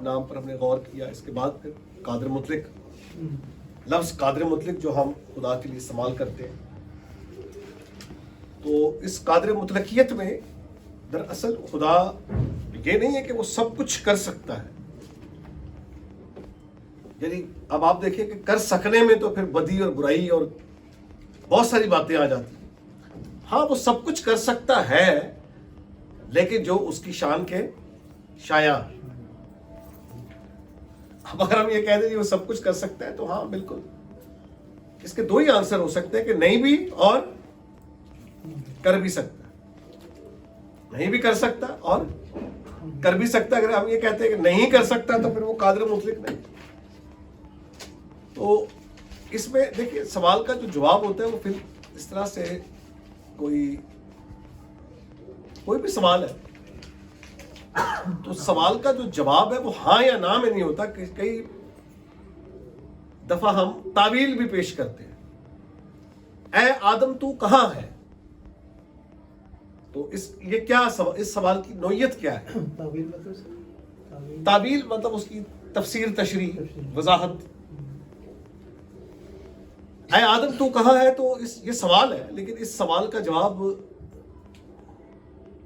نام پر ہم نے غور کیا. اس کے بعد پھر قادر مطلق. لفظ قادر مطلق جو ہم خدا کے لیے استعمال کرتے ہیں، تو اس قادر مطلقیت میں دراصل خدا یہ نہیں ہے کہ وہ سب کچھ کر سکتا ہے. یعنی اب آپ دیکھیں کہ کر سکنے میں تو پھر بدی اور برائی اور بہت ساری باتیں آ جاتی ہیں. ہاں وہ سب کچھ کر سکتا ہے، لیکن جو اس کی شان کے شایع. اب اگر ہم یہ کہہ دیں کہ وہ سب کچھ کر سکتا ہے تو ہاں بالکل اس کے دو ہی آنسر ہو سکتے ہیں کہ نہیں بھی اور کر بھی سکتا ہے. نہیں بھی کر سکتا اور کر بھی سکتا. اگر ہم یہ کہتے ہیں کہ نہیں کر سکتا تو پھر وہ قادر مطلق نہیں. تو اس میں دیکھیے سوال کا جو جواب ہوتا ہے وہ پھر اس طرح سے کوئی بھی سوال ہے تو سوال کا جو جواب ہے وہ ہاں یا نہ میں نہیں ہوتا. کئی دفعہ ہم تعویل بھی پیش کرتے ہیں. اے آدم تو کہاں ہے؟ تو یہ کیا اس سوال کی نوعیت کیا ہے؟ تعویل مطلب اس کی تفسیر، تشریح، وضاحت. اے آدم تو کہاں ہے تو یہ سوال ہے، لیکن اس سوال کا جواب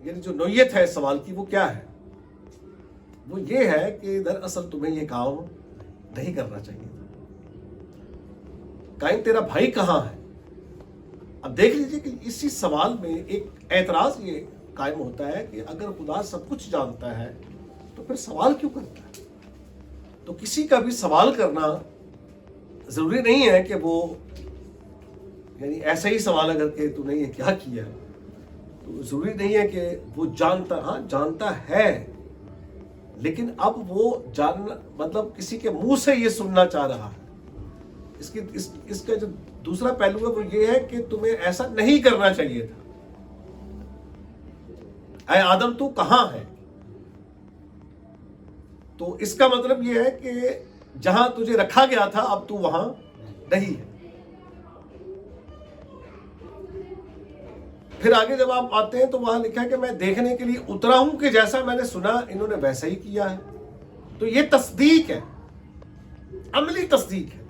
یعنی جو نوعیت ہے اس سوال کی وہ کیا ہے؟ وہ یہ ہے کہ دراصل تمہیں یہ کام نہیں کرنا چاہیے. قائم تیرا بھائی کہاں ہے؟ اب دیکھ لیجئے کہ اسی سوال میں ایک اعتراض یہ قائم ہوتا ہے کہ اگر خدا سب کچھ جانتا ہے تو پھر سوال کیوں کرتا ہے؟ تو کسی کا بھی سوال کرنا ضروری نہیں ہے کہ وہ یعنی ایسا ہی سوال اگر کہ تو نے یہ کیا کیا ہے تو ضروری نہیں ہے کہ وہ جانتا ہے، لیکن اب وہ جاننا مطلب کسی کے منہ سے یہ سننا چاہ رہا ہے. اس کا جو دوسرا پہلو ہے وہ یہ ہے کہ تمہیں ایسا نہیں کرنا چاہیے تھا. اے آدم تو کہاں ہے؟ تو اس کا مطلب یہ ہے کہ جہاں تجھے رکھا گیا تھا اب تو وہاں نہیں ہے. پھر آگے جب آپ آتے ہیں تو وہاں لکھا ہے کہ میں دیکھنے کے لیے اترا ہوں کہ جیسا میں نے سنا انہوں نے ویسا ہی کیا ہے. تو یہ تصدیق ہے، عملی تصدیق ہے.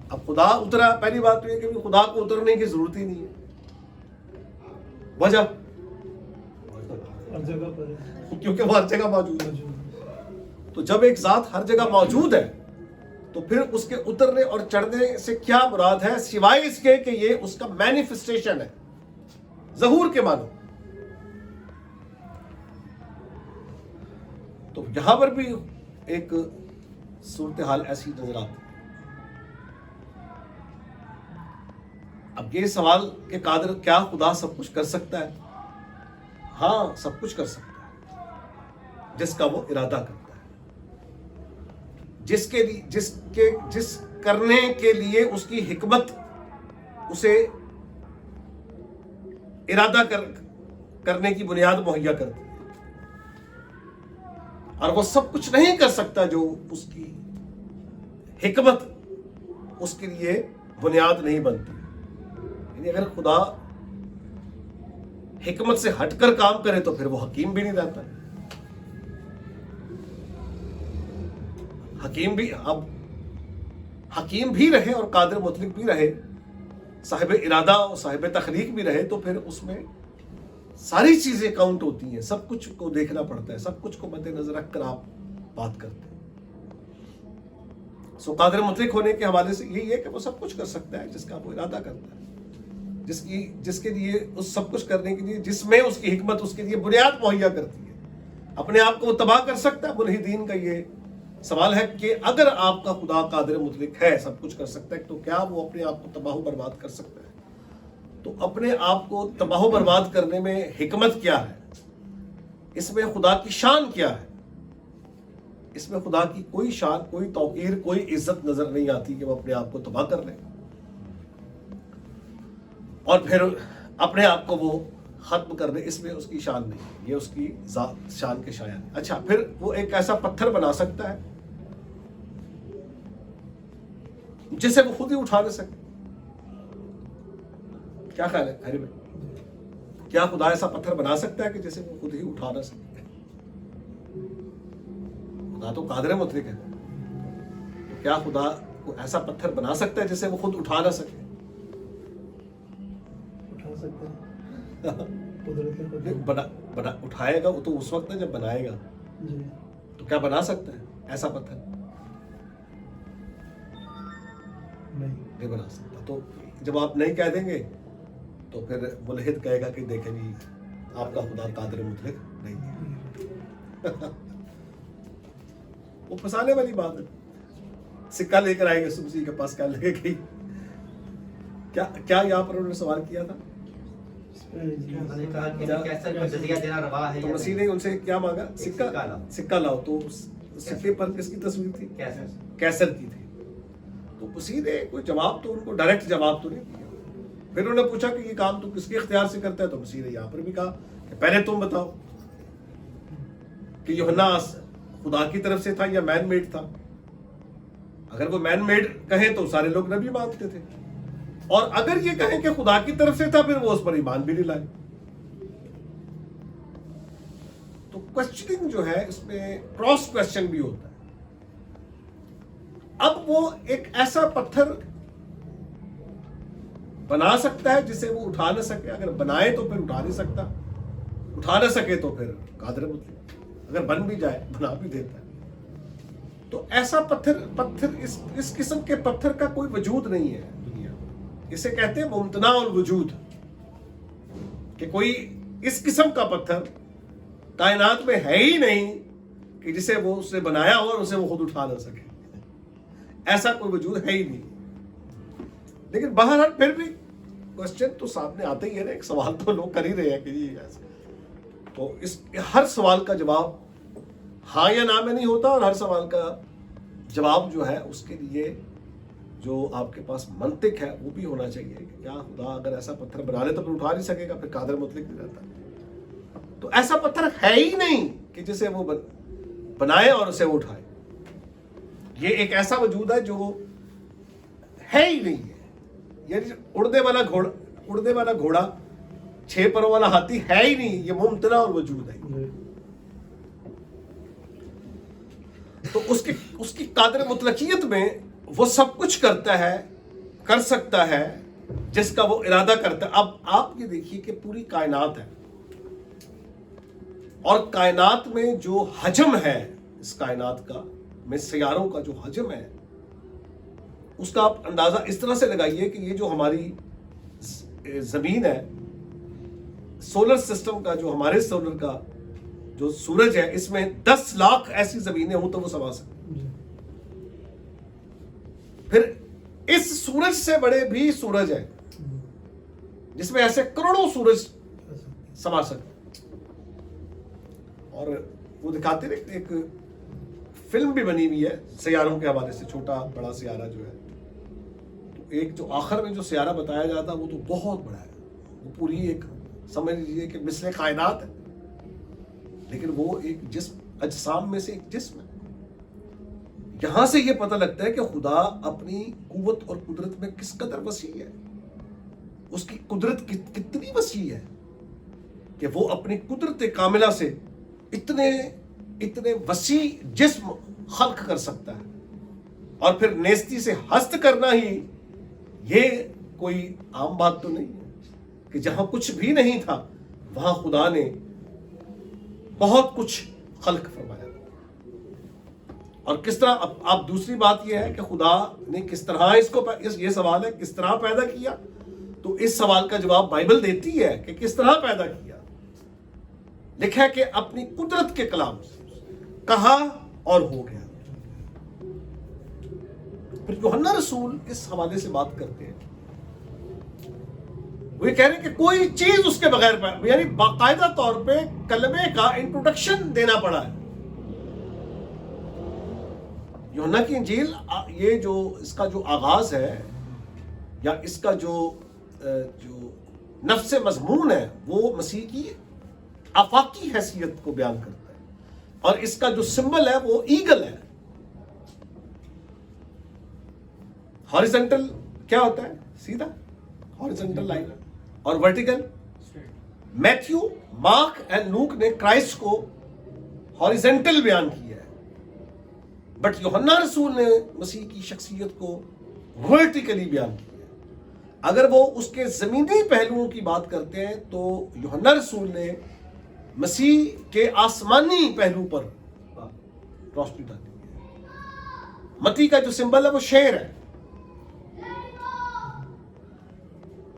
اب خدا اترا، پہلی بات تو یہ کہ خدا کو اترنے کی ضرورت ہی نہیں ہے. وجہ کیونکہ وہ ہر جگہ موجود ہے. تو جب ایک ذات ہر جگہ موجود ہے تو پھر اس کے اترنے اور چڑھنے سے کیا مراد ہے سوائے اس کے کہ یہ اس کا مینیفسٹیشن ہے، ظہور کے معنی. تو یہاں پر بھی ایک صورتحال ایسی نظر آتی. اب یہ سوال کہ قادر کیا خدا سب کچھ کر سکتا ہے؟ ہاں سب کچھ کر سکتا ہے جس کا وہ ارادہ کرتا ہے. جس کرنے کے لیے اس کی حکمت اسے ارادہ کرنے کی بنیاد مہیا کرتی ہے. اور وہ سب کچھ نہیں کر سکتا جو اس کی حکمت اس کے لیے بنیاد نہیں بنتی. یعنی اگر خدا حکمت سے ہٹ کر کام کرے تو پھر وہ حکیم بھی نہیں رہتا. حکیم بھی رہے اور قادر مطلق بھی رہے، صاحب ارادہ اور صاحب تخلیق بھی رہے تو پھر اس میں ساری چیزیں کاؤنٹ ہوتی ہیں. سب کچھ کو دیکھنا پڑتا ہے، سب کچھ کو مد نظر رکھ کر آپ بات کرتے ہیں. سو قادر مطلق ہونے کے حوالے سے یہی ہے کہ وہ سب کچھ کر سکتا ہے جس کا وہ ارادہ کرتا ہے، جس کے لیے اس سب کچھ کرنے کے لیے جس میں اس کی حکمت اس کے لیے بنیاد مہیا کرتی ہے. اپنے آپ کو وہ تباہ کر سکتا ہے. ملحدین کا یہ سوال ہے کہ اگر آپ کا خدا قادر مطلق ہے، سب کچھ کر سکتا ہے، تو کیا وہ اپنے آپ کو تباہ و برباد کر سکتا ہے؟ تو اپنے آپ کو تباہ و برباد کرنے میں حکمت کیا ہے؟ اس میں خدا کی شان کیا ہے؟ اس میں خدا کی کوئی شان، کوئی توقیر، کوئی عزت نظر نہیں آتی کہ وہ اپنے آپ کو تباہ کر لے اور پھر اپنے آپ کو وہ ختم کر دے. اس میں اس کی شان نہیں، یہ اس کی ذات شان کے شایع ہے. اچھا پھر وہ ایک ایسا پتھر بنا سکتا ہے جسے وہ خود ہی اٹھا نہ سکے. کیا خیال ہے ہری بھائی؟ کیا خدا ایسا پتھر بنا سکتا ہے کہ جسے وہ خود ہی اٹھا نہ سکے؟ خدا تو قادر مطلق ہے. تو کیا خدا کو ایسا پتھر بنا سکتا ہے جسے وہ خود اٹھا نہ سکے؟ اٹھا سکتا ہے. قدرت بنا اٹھائے گا وہ تو اس وقت ہے جب بنائے گا. جی. تو کیا بنا سکتا ہے ایسا پتھر؟ نہیں بنا سکتا. تو جب آپ نہیں کہہ دیں گے تو پھر ملحد کہے گا کہ دیکھیں جی آپ کا خدا قادر مطلق نہیں ہے. وہ پھنسانے والی بات ہے. سکہ لے کر آئیں گے سبزی کے پاس، کیا لگے گی؟ کیا یہاں پر انہوں نے سوال کیا تھا؟ تو مسیح نے ان سے کیا مانگا؟ سکہ لاؤ. تو سکے پر کس کی تصویر تھی؟ کیسر کی تھی. تو مسیح نے کوئی جواب تو ان کو ڈائریکٹ جواب تو نہیں دیا. پھر انہوں نے پوچھا کہ یہ کام تو کس کے اختیار سے کرتا ہے؟ تو مسیح نے یہاں پر بھی کہا کہ پہلے تم بتاؤ کہ یوحنا خدا کی طرف سے تھا یا مین میڈ تھا. اگر وہ مین میڈ کہیں تو سارے لوگ نبی مانتے تھے، اور اگر یہ کہیں کہ خدا کی طرف سے تھا پھر وہ اس پر ایمان بھی نہیں لائے. تو کوسچننگ جو ہے اس میں کراس کوسچن بھی ہوتا ہے. اب وہ ایک ایسا پتھر بنا سکتا ہے جسے وہ اٹھا نہ سکے. اگر بنائے تو پھر اٹھا نہیں سکتا، اٹھا نہ سکے تو پھر قادر مطلق. اگر بن بھی جائے بنا بھی دیتا ہے. تو ایسا پتھر اس قسم کے پتھر کا کوئی وجود نہیں ہے دنیا میں. اسے کہتے ہیں ممتنع الوجود، کہ کوئی اس قسم کا پتھر کائنات میں ہے ہی نہیں کہ جسے وہ اسے بنایا ہو اور اسے وہ خود اٹھا نہ سکے. ایسا کوئی وجود ہے ہی نہیں. لیکن بہرحال پھر بھی کوسچن تو سامنے آتا ہی ہے نا. ایک سوال تو لوگ کر ہی رہے ہیں کہ جی ایسا. تو اس ہر سوال کا جواب ہاں یا نہ میں نہیں ہوتا، اور ہر سوال کا جواب جو ہے اس کے لیے جو آپ کے پاس منطق ہے وہ بھی ہونا چاہیے کہ کیا خدا اگر ایسا پتھر بنا لے تو پھر اٹھا نہیں سکے گا؟ پھر قادر مطلق نہیں رہتا. تو ایسا پتھر ہے ہی نہیں کہ جسے وہ بنائے اور اسے وہ اٹھائے. یہ ایک ایسا وجود ہے جو ہے ہی نہیں ہے. یعنی اڑنے والا گھوڑا 6 پروں والا ہاتھی ہے ہی نہیں. یہ ممتنع الوجود ہے. تو اس کی قادر مطلقیت میں وہ سب کچھ کرتا ہے، کر سکتا ہے جس کا وہ ارادہ کرتا ہے. اب آپ یہ دیکھیے کہ پوری کائنات ہے، اور کائنات میں جو حجم ہے اس کائنات کا، میں سیاروں کا جو حجم ہے اس کا آپ اندازہ اس طرح سے لگائیے کہ یہ جو ہماری زمین ہے، سولر سسٹم کا جو ہمارے سولر کا جو سورج ہے، اس میں 10 لاکھ ایسی زمینیں ہوں تو وہ سما سکتے. پھر اس سورج سے بڑے بھی سورج ہیں جس میں ایسے کروڑوں سورج سما سکتے. اور وہ دکھاتے رہے، ایک فلم بھی بنی ہوئی ہے سیاروں کے حوالے سے، چھوٹا بڑا سیارہ جو ہے. تو ایک جو آخر میں جو سیارہ بتایا جاتا وہ تو بہت بڑا ہے. وہ پوری ایک سمجھ لیجیے کہ مثل کائنات ہے، لیکن وہ ایک جسم، اجسام میں سے ایک جسم ہے. یہاں سے یہ پتہ لگتا ہے کہ خدا اپنی قوت اور قدرت میں کس قدر وسیع ہے. اس کی قدرت کتنی وسیع ہے کہ وہ اپنی قدرت کاملہ سے اتنے وسیع جسم خلق کر سکتا ہے. اور پھر نیستی سے ہست کرنا ہی یہ کوئی عام بات تو نہیں ہے کہ جہاں کچھ بھی نہیں تھا وہاں خدا نے بہت کچھ خلق فرمایا. اور کس طرح، اب دوسری بات یہ ہے کہ خدا نے کس طرح یہ سوال ہے کس طرح پیدا کیا. تو اس سوال کا جواب بائبل دیتی ہے کہ کس طرح پیدا کیا. لکھا ہے کہ اپنی قدرت کے کلام سے کہا اور ہو گیا. پھر یوحنا رسول اس حوالے سے بات کرتے ہیں. وہ یہ کہہ رہے ہیں کہ کوئی چیز اس کے بغیر، یعنی باقاعدہ طور پہ کلمے کا انٹروڈکشن دینا پڑا ہے. یوحنا کی انجیل، یہ جو اس کا جو آغاز ہے یا اس کا جو نفس مضمون ہے وہ مسیح کی آفاقی حیثیت کو بیان کرتا ہے. اور اس کا جو سمبل ہے وہ ایگل ہے. ہاریزنٹل کیا ہوتا ہے؟ سیدھا ہاریزنٹل لائن. اور ورٹیکل، میتھیو، مارک اینڈ لوک نے کرائسٹ کو ہاریزنٹل بیان کیا ہے. بٹ یوحنا رسول نے مسیح کی شخصیت کو ورٹیکلی بیان کیا. اگر وہ اس کے زمینی پہلوؤں کی بات کرتے ہیں تو یوحنا رسول نے مسیح کے آسمانی پہلو پر روشنی ڈالی ہے. متی کا جو سمبل ہے وہ شیر ہے.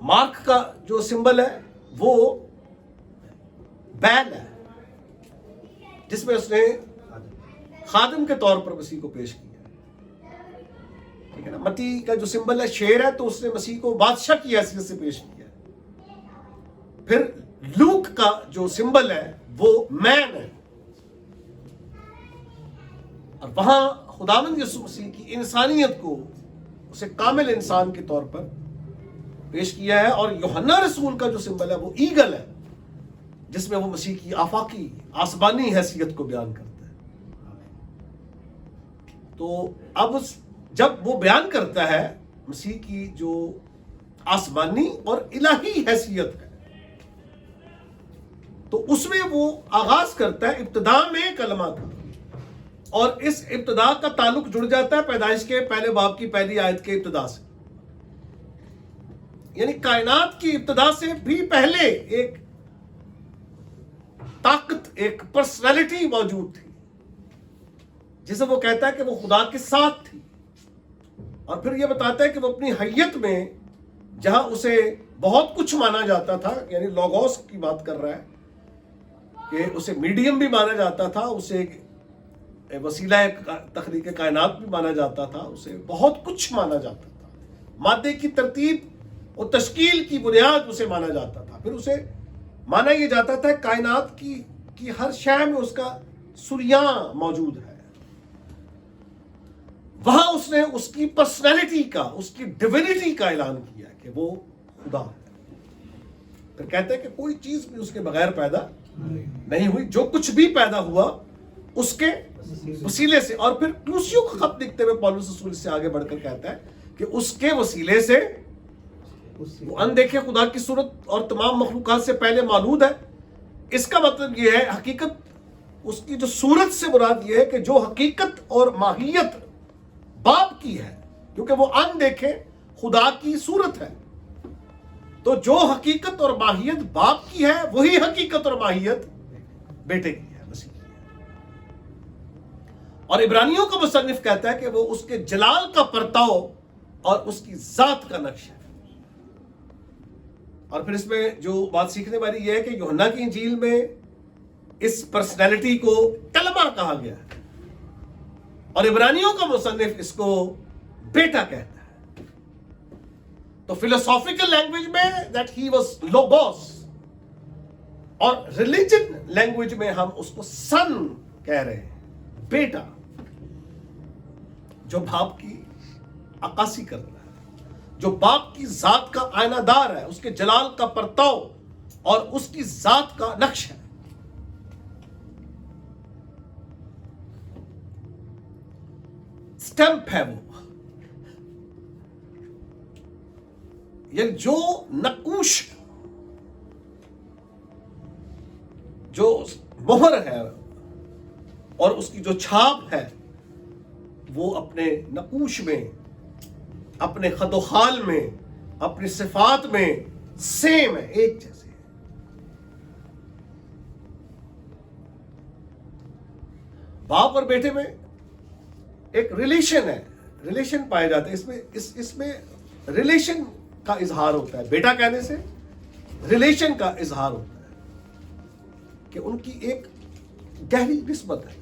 مارک کا جو سمبل ہے وہ بیل ہے, جس میں اس نے خادم کے طور پر مسیح کو پیش کیا. ٹھیک ہے نا. متی کا جو سمبل ہے شیر ہے, تو اس نے مسیح کو بادشاہ کی حیثیت سے پیش کیا. پھر لوک کا جو سمبل ہے وہ مین ہے, اور وہاں خداوند یسوع مسیح کی انسانیت کو اسے کامل انسان کے طور پر پیش کیا ہے. اور یوحنا رسول کا جو سمبل ہے وہ ایگل ہے, جس میں وہ مسیح کی آفاقی آسمانی حیثیت کو بیان کرتا ہے. تو اب جب وہ بیان کرتا ہے مسیح کی جو آسمانی اور الہی حیثیت ہے, تو اس میں وہ آغاز کرتا ہے ابتدا میں کلمہ کا, اور اس ابتدا کا تعلق جڑ جاتا ہے پیدائش کے پہلے باب کی پہلی آیت کے ابتدا سے. یعنی کائنات کی ابتدا سے بھی پہلے ایک طاقت, ایک پرسنالٹی موجود تھی, جسے وہ کہتا ہے کہ وہ خدا کے ساتھ تھی. اور پھر یہ بتاتا ہے کہ وہ اپنی حیت میں جہاں اسے بہت کچھ مانا جاتا تھا, یعنی لوگوس کی بات کر رہا ہے کہ اسے میڈیم بھی مانا جاتا تھا, اسے وسیلہ تخلیق کائنات بھی مانا جاتا تھا, اسے بہت کچھ مانا جاتا تھا, مادے کی ترتیب اور تشکیل کی بنیاد اسے مانا جاتا تھا. پھر اسے مانا یہ جاتا تھا کائنات کی ہر شے میں اس کا سریاں موجود ہے. وہاں اس نے اس کی پرسنالٹی کا, اس کی ڈیوینٹی کا اعلان کیا کہ وہ خدا ہے. پھر کہتے ہیں کہ کوئی چیز بھی اس کے بغیر پیدا نہیں ہوئی, جو کچھ بھی پیدا ہوا اس کے وسیلے سے. اور پھر کلوسیوں کا خط لکھتے ہوئے پولس رسول سے آگے بڑھ کر کہتا ہے کہ اس کے وسیلے سے وہ اندیکھے خدا کی صورت اور تمام مخلوقات سے پہلے مولود ہے. اس کا مطلب یہ ہے, حقیقت اس کی جو صورت سے مراد یہ ہے کہ جو حقیقت اور ماہیت باپ کی ہے, کیونکہ وہ اندیکھے خدا کی صورت ہے, تو جو حقیقت اور ماہیت باپ کی ہے وہی حقیقت اور ماہیت بیٹے کی ہے, مسیح کی ہے. اور عبرانیوں کا مصنف کہتا ہے کہ وہ اس کے جلال کا پرتاؤ اور اس کی ذات کا نقش ہے. اور پھر اس میں جو بات سیکھنے والی یہ ہے کہ یوحنا کی انجیل میں اس پرسنالٹی کو کلمہ کہا گیا ہے, اور عبرانیوں کا مصنف اس کو بیٹا کہتا ہے. تو فلسافیکل لینگویج میں that he was logos, اور ریلیجن لینگویج میں ہم اس کو سن کہہ رہے ہیں, بیٹا, جو باپ کی عکاسی کر رہا ہے, جو باپ کی ذات کا آئینہ دار ہے, اس کے جلال کا پرتاؤ اور اس کی ذات کا نقش ہے. اسٹمپ ہے وہ, یعنی جو نقوش, جو مہر ہے اور اس کی جو چھاپ ہے, وہ اپنے نقوش میں, اپنے خط و خال میں, اپنی صفات میں سیم ہے, ایک جیسے ہے. باپ اور بیٹے میں ایک ریلیشن ہے, ریلیشن پائے جاتے ہیں. اس میں ریلیشن کا اظہار ہوتا ہے, بیٹا کہنے سے ریلیشن کا اظہار ہوتا ہے کہ ان کی ایک گہری نسبت ہے.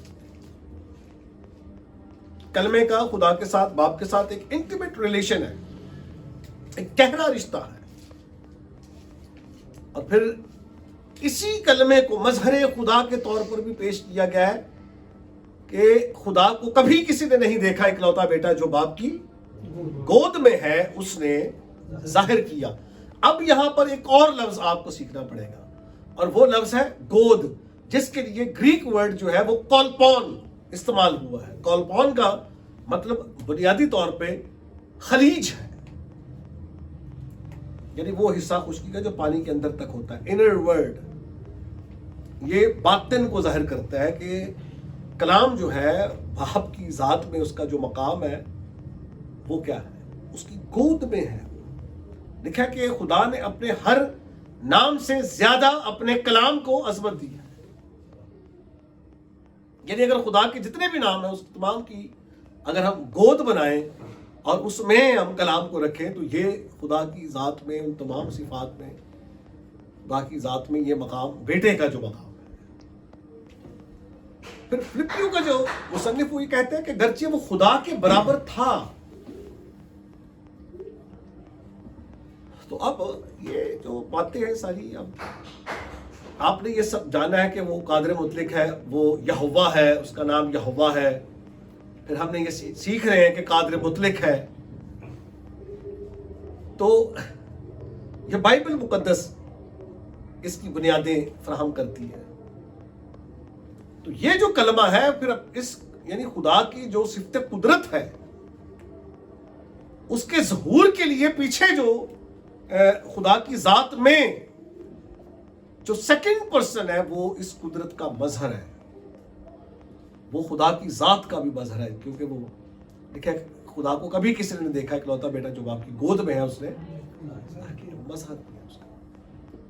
کلمے کا خدا کے ساتھ, باپ کے ساتھ ایک انٹیمیٹ ریلیشن ہے, ایک گہرا رشتہ ہے. اور پھر اسی کلمے کو مظہر خدا کے طور پر بھی پیش کیا گیا ہے کہ خدا کو کبھی کسی نے نہیں دیکھا, اکلوتا بیٹا جو باپ کی گود میں ہے اس نے ظاہر کیا. اب یہاں پر ایک اور لفظ آپ کو سیکھنا پڑے گا, اور وہ لفظ ہے گود, جس کے لیے گریک ورڈ جو ہے وہ کولپون استعمال ہوا ہے. کولپون کا مطلب بنیادی طور پہ خلیج ہے, یعنی وہ حصہ خشکی کا جو پانی کے اندر تک ہوتا ہے, انر ورلڈ. یہ باطن کو ظاہر کرتا ہے کہ کلام جو ہے باپ کی ذات میں اس کا جو مقام ہے وہ کیا ہے؟ اس کی گود میں ہے. لکھا کہ خدا نے اپنے ہر نام سے زیادہ اپنے کلام کو عظمت دی ہے. یعنی اگر خدا کے جتنے بھی نام ہیں اس تمام کی اگر ہم گود بنائیں اور اس میں ہم کلام کو رکھیں تو یہ خدا کی ذات میں ان تمام صفات میں خدا کی ذات میں یہ مقام بیٹے کا جو مقام ہے. پھر فلپیوں کا جو مصنف وہ یہ کہتے ہیں کہ گرچہ وہ خدا کے برابر تھا. تو اب یہ جو باتیں ہیں ساری، اب آپ نے یہ سب جانا ہے کہ وہ قادر مطلق ہے، وہ یہوہ ہے، اس کا نام یہوہ ہے. پھر ہم نے یہ سیکھ رہے ہیں کہ قادر مطلق ہے. تو یہ بائبل مقدس اس کی بنیادیں فراہم کرتی ہے. تو یہ جو کلمہ ہے پھر اس یعنی خدا کی جو صفت قدرت ہے اس کے ظہور کے لیے پیچھے جو خدا کی ذات میں جو سیکنڈ پرسن ہے وہ اس قدرت کا مظہر ہے. وہ خدا کی ذات کا بھی مظہر ہے، کیونکہ وہ دیکھیں خدا کو کبھی کسی نے نہیں دیکھا، اکلوتا بیٹا جو باپ کی گود میں ہے اس نے مظہر کیا اس کا.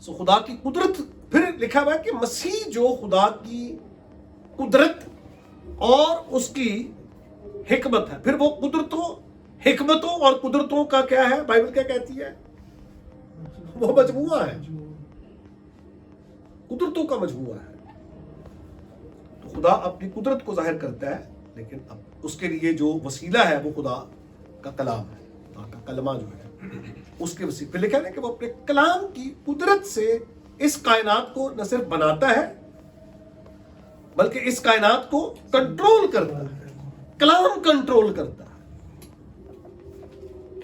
سو خدا کی قدرت، پھر لکھا ہوا ہے کہ مسیح جو خدا کی قدرت اور اس کی حکمت ہے. پھر وہ قدرتوں، حکمتوں اور قدرتوں کا کیا ہے؟ بائبل کیا کہتی ہے؟ وہ مجموعہ ہے، قدرتوں کا مجموعہ ہے. تو خدا اپنی قدرت کو ظاہر کرتا ہے، لیکن اب اس کے لیے جو وسیلہ ہے وہ خدا کا کلام ہے، خدا کا کلمہ جو ہے اس کے وسیلے پہ لکھا ہے کہ وہ اپنے کلام کی قدرت سے اس کائنات کو نہ صرف بناتا ہے بلکہ اس کائنات کو کنٹرول کرتا ہے. کلام کنٹرول کرتا ہے.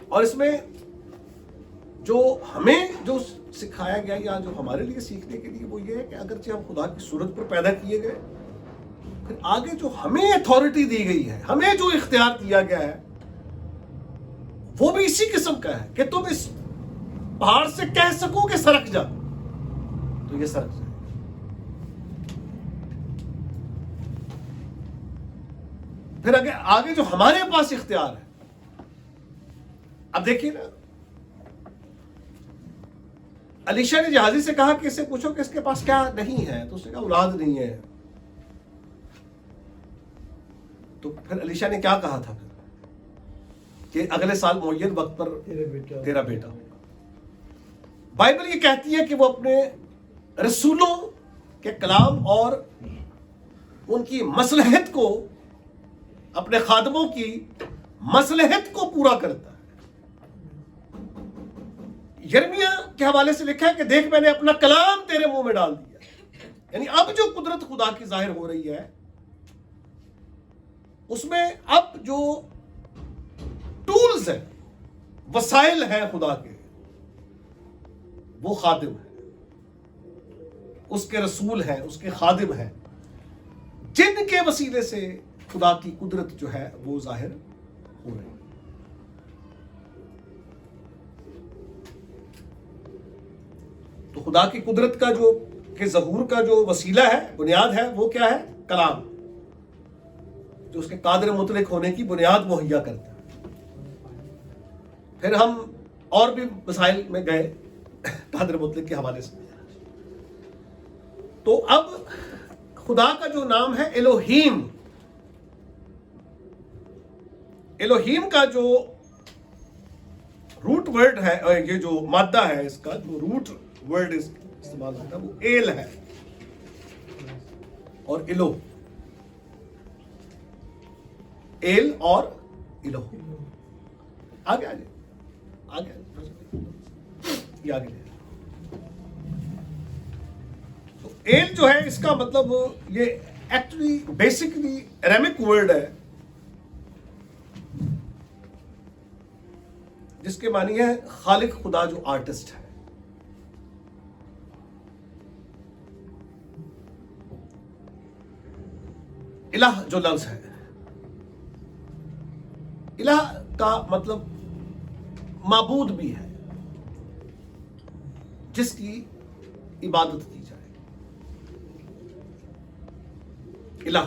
اور اس میں جو ہمیں جو سکھایا گیا یا جو ہمارے لیے سیکھنے کے لیے وہ یہ ہے کہ اگرچہ ہم خدا کی صورت پر پیدا کیے گئے، پھر آگے جو ہمیں اتھارٹی دی گئی ہے، ہمیں جو اختیار دیا گیا ہے وہ بھی اسی قسم کا ہے کہ تم اس پہاڑ سے کہہ سکو کہ سرک جا تو یہ سرک جائے. پھر آگے جو ہمارے پاس اختیار ہے، اب دیکھیے نا، علیشا نے جہازی سے کہا کہ اس سے پوچھو کہ اس کے پاس کیا نہیں ہے، تو اس نے کہا اولاد نہیں ہے. تو پھر علیشا نے کیا کہا تھا کہ اگلے سال معین وقت پر تیرا بیٹا ہوگا. بائبل یہ کہتی ہے کہ وہ اپنے رسولوں کے کلام اور ان کی مصلحت کو، اپنے خادموں کی مصلحت کو پورا کرتا ہے. یرمیہ کے حوالے سے لکھا ہے کہ دیکھ میں نے اپنا کلام تیرے منہ میں ڈال دیا. یعنی اب جو قدرت خدا کی ظاہر ہو رہی ہے اس میں اب جو ٹولز ہیں، وسائل ہیں خدا کے، وہ خادم ہیں، اس کے رسول ہیں، اس کے خادم ہیں، جن کے وسیلے سے خدا کی قدرت جو ہے وہ ظاہر ہو رہی ہے. تو خدا کی قدرت کا جو کہ ظہور کا جو وسیلہ ہے، بنیاد ہے، وہ کیا ہے؟ کلام، جو اس کے قادر مطلق ہونے کی بنیاد مہیا کرتا ہے. پھر ہم اور بھی مسائل میں گئے قادر مطلق کے حوالے سے. تو اب خدا کا جو نام ہے الوہیم، الوہیم کا جو روٹ ورڈ ہے، یہ جو مادہ ہے اس کا جو روٹ ورڈ استعمال ہوتا ہے وہ ایل ہے اور الو، ایل اور الو. آگے آگے یہ آگے تو ایل جو ہے اس کا مطلب یہ ایکچولی بیسکلی اریمک ورڈ ہے جس کے معنی ہے خالق، خدا جو آرٹسٹ ہے. الہ جو لفظ ہے، الہ کا مطلب معبود بھی ہے، جس کی عبادت کی جائے. الہ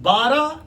12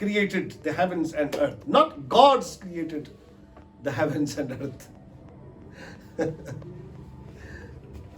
created the heavens and earth, not gods created the heavens and earth.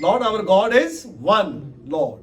our God is one Lord।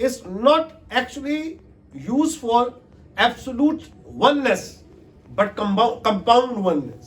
is not actually used for absolute oneness but compound oneness।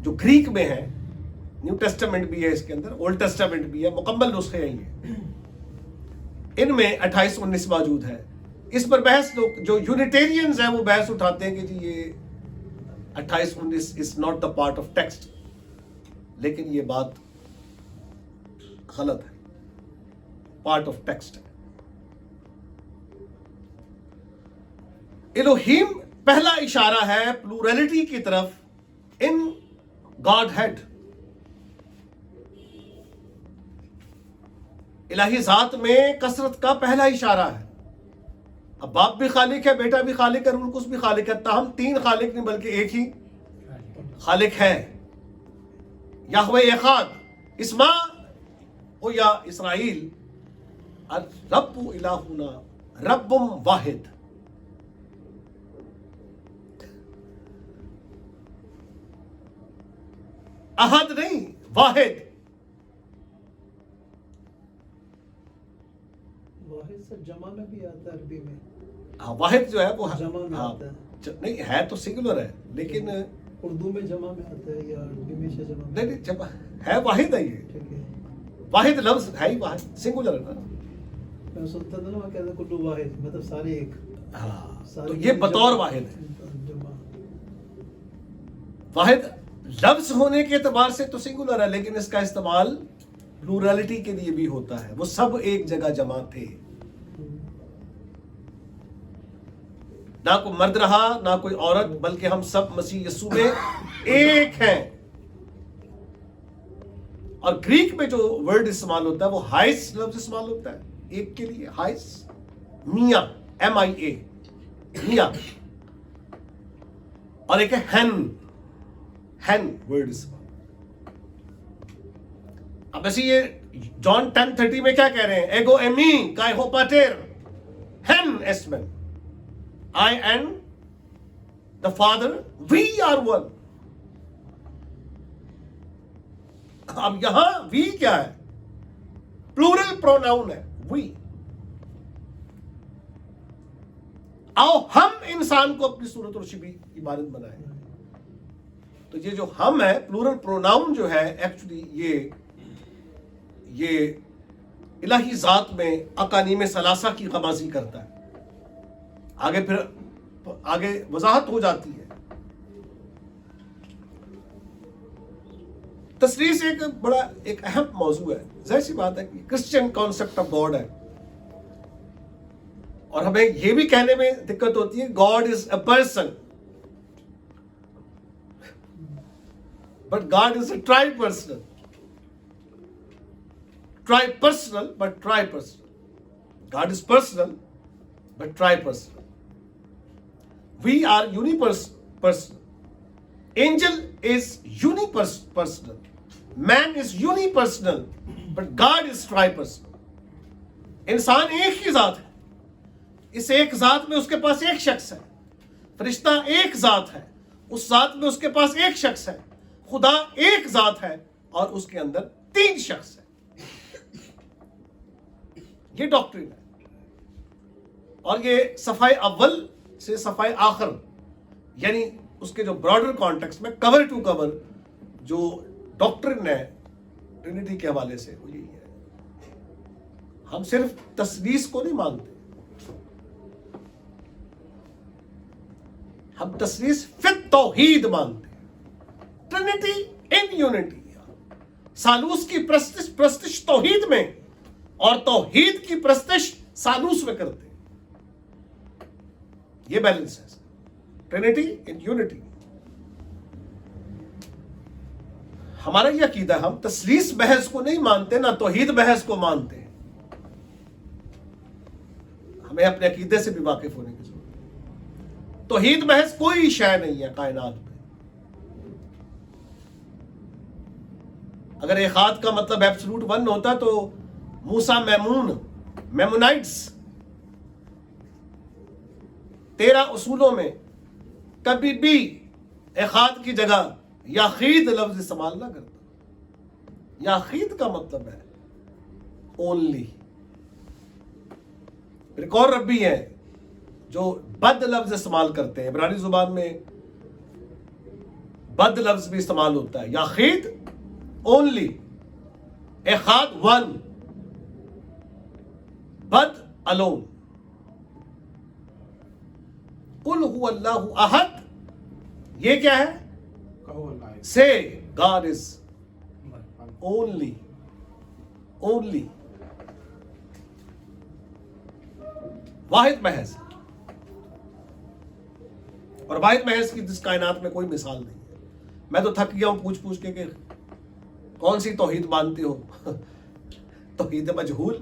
جو گریک میں ہے، نیو ٹیسٹامنٹ بھی ہے اس کے اندر، اولڈ ٹیسٹامنٹ بھی ہے، مکمل نسخے ہیں یہ، ان میں 28-19 موجود ہے. اس پر بحث جو یونیٹیرینز ہیں وہ بحث اٹھاتے ہیں کہ جی یہ 28-19 is not the part of text, لیکن یہ بات غلط ہے، پارٹ آف ٹیکسٹ ہے. الوہیم پہلا اشارہ ہے پلورلٹی کی طرف ان گاڈ ہیڈ. الہی ذات میں کثرت کا پہلا اشارہ ہے. اب باپ بھی خالق ہے، بیٹا بھی خالق ہے، روح القدس بھی خالق ہے، تاہم تین خالق نہیں بلکہ ایک ہی خالق ہے. یہوہ ایخاد، اسما او یا اسرائیل، رب الہنا رب واحد. احد نہیں، واحد. واحد سے جمع میں بھی آتا ہے عربی میں. ہاں واحد جو ہے وہ جمع میں ہاں آتا ہے. نہیں ہے تو سنگولر ہے، لیکن اردو میں جمع میں آتا ہے یا عربی میں سے جمع میں؟ نہیں نہیں جب ہے واحد ہے، یہ ٹھیک ہے. واحد لفظ ہے ہی واحد، سنگولر ہے نا. میں سنتا تھا نا، وہ کہتے ہیں کلو واحد، مطلب سارے ایک. ہاں تو یہ بطور واحد ہے. جمع. واحد لفظ ہونے کے اعتبار سے تو سنگولر ہے، لیکن اس کا استعمال پلورلٹی کے لیے بھی ہوتا ہے. وہ سب ایک جگہ جمع تھے، نہ کوئی مرد رہا نہ کوئی عورت، بلکہ ہم سب مسیح یسوع میں ایک ہیں. اور گریک میں جو ورڈ استعمال ہوتا ہے وہ ہائس لفظ استعمال ہوتا ہے ایک کے لیے، ہائس، میاں، MIA، میاں. اور ایک ہے ہین ورڈ استعمال. اب ایسے یہ جان 10:30 میں کیا کہہ رہے ہیں؟ ایگو ایمی کائے ہو پاٹر ہین اسمن، I and the Father, we are one. اب یہاں we کیا ہے؟ پلورل پروناؤن ہے we. آؤ ہم انسان کو اپنی صورت اور شبیہ کی مانند بنائیں. تو یہ جو ہم ہے پلورل پروناؤن جو ہے ایکچولی یہ الہی ذات میں اقانیم ثلاثہ کی غمازی کرتا ہے. آگے وضاحت ہو جاتی ہے. تثلیث ایک اہم موضوع ہے. ظاہر سی بات ہے کہ کرسچن کانسیپٹ آف گاڈ ہے، اور ہمیں یہ بھی کہنے میں دقت ہوتی ہے God is a person, but God is a try personal but try personal. God is personal but try personal. We are unipersonal. Angel is unipersonal. Man is unipersonal. But God is tripersonal. انسان ایک ہی ذات ہے. اس ایک ذات میں اس کے پاس ایک شخص ہے. فرشتہ ایک ذات ہے، اس ذات میں اس کے پاس ایک شخص ہے. خدا ایک ذات ہے اور اس کے اندر تین شخص ہے. یہ ڈاکٹرین ہے، اور یہ صفحہ اول سے صفحہ آخر، یعنی اس کے جو براڈر کانٹیکسٹ میں کور ٹو کور جو ڈاکٹرن ہے ٹرینٹی کے حوالے سے وہ یہی ہے. ہم صرف تثلیث کو نہیں مانتے، ہم تثلیث فی التوحید مانتے ہیں. ٹرینٹی ان یونٹی، ثالوث کی پرستش توحید میں اور توحید کی پرستش ثالوث میں کرتے ہیں. یہ بیلنس ہے، ٹرینٹی ان یونٹی. ہمارا یہ عقیدہ ہے، ہم تثلیث بحث کو نہیں مانتے، نہ توحید بحث کو مانتے ہیں. ہمیں اپنے عقیدے سے بھی واقف ہونے کی ضرورت ہے. توحید بحث کوئی شے نہیں ہے کائنات میں. اگر ایخاد کا مطلب ایبسولوٹ ون ہوتا تو موسیٰ میمونائٹس 13 اصولوں میں کبھی بھی ایخاد کی جگہ یاخید لفظ استعمال نہ کرتا. یاخید کا مطلب ہے اونلی. ایک اور ربی ہے جو بد لفظ استعمال کرتے ہیں. عبرانی زبان میں بد لفظ بھی استعمال ہوتا ہے. یاخید اونلی, احاد ون, بد alone. قل هو اللہ احد, یہ کیا ہے؟ سے God is only. واحد محض, اور واحد محض کی اس کائنات میں کوئی مثال نہیں ہے. میں تو تھک گیا ہوں پوچھ پوچھ کے کہ کون سی توحید مانتے ہو؟ توحید مجہول,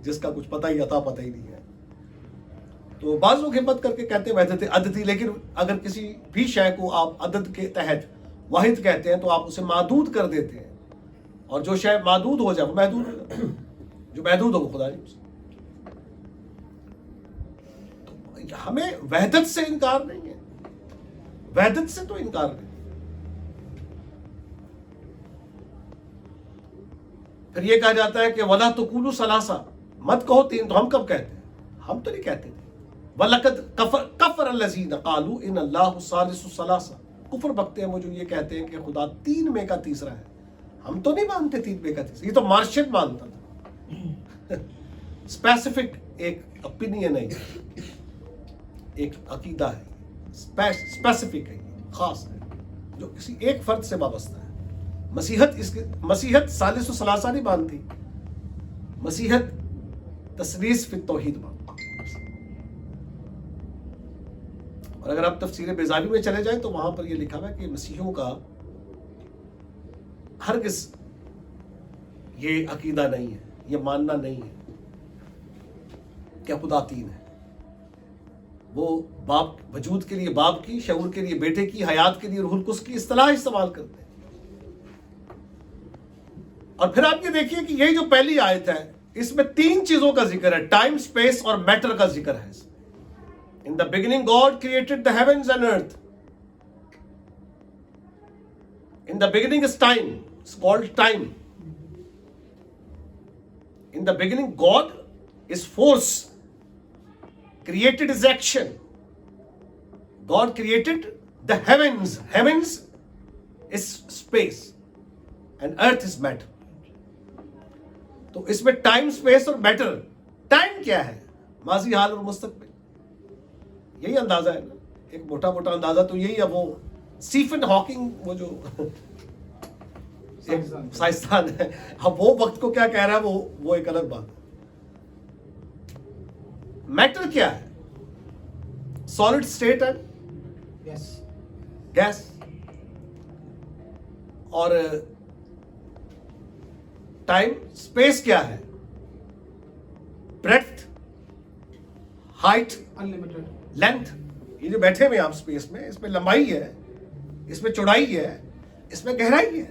جس کا کچھ پتہ ہی عطا پتہ ہی نہیں ہے. تو بعض لوگ ہمت کر کے کہتے ہیں وحدت عددی, لیکن اگر کسی بھی شے کو آپ عدد کے تحت واحد کہتے ہیں تو آپ اسے محدود کر دیتے ہیں, اور جو شے محدود ہو جائے وہ محدود ہو, جو محدود ہو وہ خدا نہیں. تو ہمیں وحدت سے انکار نہیں ہے, وحدت سے تو انکار نہیں. پھر یہ کہا جاتا ہے کہ وَلَا تَقُولُوا ثَلَاثَةً, مت کہو تین. تو ہم کب کہتے ہیں؟ ہم تو نہیں کہتے تھے. وَلَقَدْ كَفَرَ الَّذِينَ قَالُوا إِنَّ اللَّهُ ثَالِثُ ثَلَاثَةٍ, کفر بکتے ہیں وہ جو یہ کہتے ہیں کہ خدا تین میں کا تیسرا ہے. ہم تو نہیں مانتے تین میں کا تیسرا, یہ تو مارشل مانتا تھا. اسپیسیفک ایک اپینین ہے, ایک عقیدہ ہے, اسپیسیفک ہے, خاص ہے, جو کسی ایک فرد سے وابستہ ہے. مسیحت ثالث و ثلاثہ نہیں مانتی, مسیحت تثلیث فی التوحید مانتی. اور اگر آپ تفسیر بیضاوی میں چلے جائیں تو وہاں پر یہ لکھا ہوا ہے کہ مسیحیوں کا ہرگز یہ عقیدہ نہیں ہے, یہ ماننا نہیں ہے کہ خدا تین ہے. وہ باپ, وجود کے لیے باپ کی, شعور کے لیے بیٹے کی, حیات کے لیے روح القدس کی اصطلاح استعمال کرتے ہیں. اور پھر آپ یہ دیکھیے کہ یہ جو پہلی آیت ہے اس میں تین چیزوں کا ذکر ہے, ٹائم, اسپیس اور میٹر کا ذکر ہے. In the beginning God created the heavens and earth. In the beginning is time. It's called time. In the beginning God is force. Created is action. God created the heavens. Heavens is space. And earth is matter. تو اس میں time, space اور metre. Time کیا ہے؟ ماضی, حال اور مستقبل. یہی اندازہ ہے نا, ایک موٹا موٹا اندازہ تو یہی ہے. وہ اسٹیفن ہاکنگ, وہ جو سائنسدان ہے, اب وہ وقت کو کیا کہہ رہا ہے وہ ایک الگ بات ہے. میٹر کیا ہے؟ سالڈ اسٹیٹ ہے, گیس. اور ٹائم, اسپیس کیا ہے؟ بریڈتھ, ہائٹ, انلمیٹڈ, لینتھ. یہ جو بیٹھے ہوئے آپ اسپیس میں, اس میں لمبائی ہے, اس میں چوڑائی ہے, اس میں گہرائی ہے.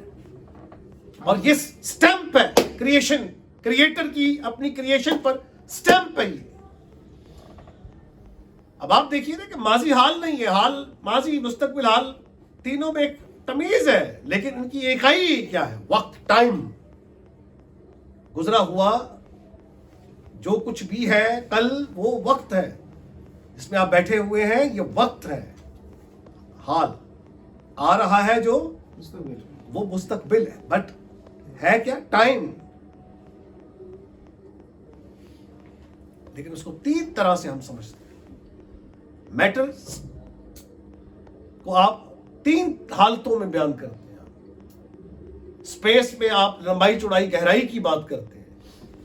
اور یہ سٹیمپ ہے کریشن, کریٹر کی اپنی کریشن پر سٹیمپ ہے یہ. اب آپ دیکھیے نا کہ ماضی حال نہیں ہے, حال ماضی مستقبل حال تینوں میں ایک تمیز ہے, لیکن ان کی اکائی کیا ہے؟ وقت, ٹائم. گزرا ہوا جو کچھ بھی ہے کل وہ وقت ہے, جس میں آپ بیٹھے ہوئے ہیں یہ وقت ہے. حال آ رہا ہے جو وہ مستقبل ہے, بٹ ہے کیا؟ ٹائم. لیکن اس کو تین طرح سے ہم سمجھتے ہیں. میٹر کو آپ تین حالتوں میں بیان کرتے ہیں. اسپیس میں آپ لمبائی, چوڑائی, گہرائی کی بات کرتے ہیں.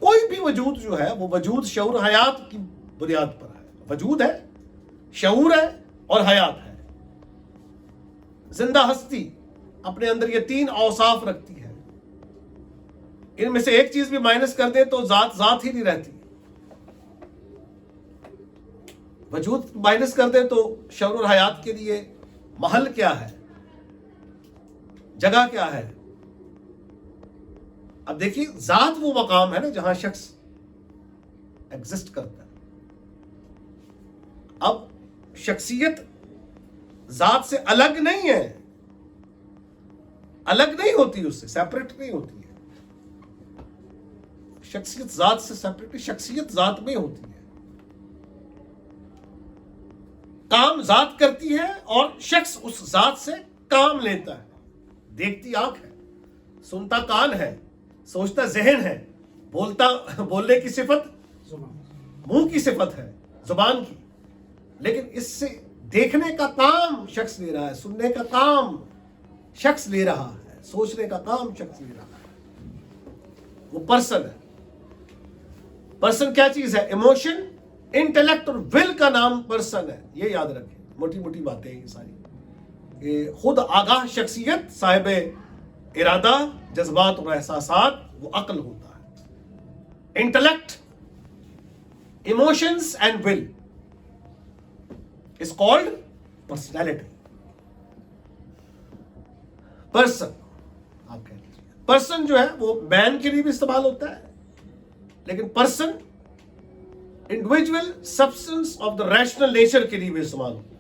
کوئی بھی وجود جو ہے وہ وجود شعور حیات کی بنیاد پر ہے. وجود ہے, شعور ہے اور حیات ہے. زندہ ہستی اپنے اندر یہ تین اوصاف رکھتی ہے. ان میں سے ایک چیز بھی مائنس کر دیں تو ذات ہی نہیں رہتی. وجود مائنس کر دیں تو شعور اور حیات کے لیے محل کیا ہے, جگہ کیا ہے. اب دیکھیے, ذات وہ مقام ہے نا جہاں شخص ایگزسٹ کرتا ہے. اب شخصیت ذات سے الگ نہیں ہے, الگ نہیں ہوتی, اس سے سیپریٹ نہیں ہوتی ہے. شخصیت ذات سے سیپریٹ, شخصیت ذات میں ہوتی ہے. کام ذات کرتی ہے اور شخص اس ذات سے کام لیتا ہے. دیکھتی آنکھ ہے, سنتا کان ہے, سوچتا ذہن ہے, بولنے کی صفت منہ کی صفت ہے, زبان کی. لیکن اس سے دیکھنے کا کام شخص لے رہا ہے, سننے کا کام شخص لے رہا ہے, سوچنے کا کام شخص لے رہا ہے. وہ پرسن ہے. پرسن کیا چیز ہے؟ ایموشن, انٹلیکٹ اور ول کا نام پرسن ہے. یہ یاد رکھیں, موٹی موٹی باتیں ہیں یہ ساری. یہ خود آگاہ شخصیت, صاحب ارادہ, جذبات اور احساسات, وہ عقل ہوتا ہے. Intellect, emotions and will is called personality. Person آپ کہہ لیجیے, پرسن جو ہے وہ مین کے لیے بھی استعمال ہوتا ہے, لیکن person individual substance of the rational nature کے لیے بھی استعمال ہوتا ہے.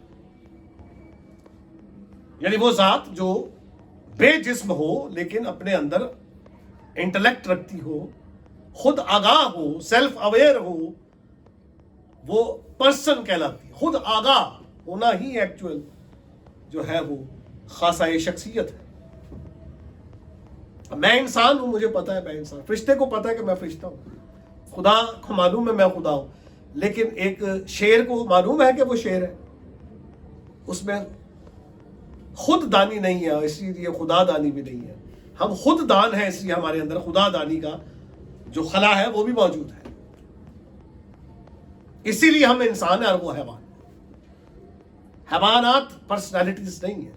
یعنی وہ ذات جو بے جسم ہو لیکن اپنے اندر انٹلیکٹ رکھتی ہو, خود آگاہ ہو, سیلف اویئر ہو, وہ پرسن کہلاتی ہے. خود آگاہ ہونا ہی ایکچوئل جو ہے وہ خاصہ شخصیت ہے. میں انسان ہوں, مجھے پتا ہے میں انسان. فرشتے کو پتا ہے کہ میں فرشتہ ہوں. خدا کو معلوم ہے میں خدا ہوں. لیکن ایک شیر کو معلوم ہے کہ وہ شیر ہے, اس میں خود دانی نہیں ہے, اسی لیے خدا دانی بھی نہیں ہے. ہم خود دان ہیں, اس لیے ہمارے اندر خدا دانی کا جو خلا ہے وہ بھی موجود ہے. اسی لیے ہم انسان ہیں اور وہ حیوان. حیوانات پرسنالٹیز نہیں ہیں,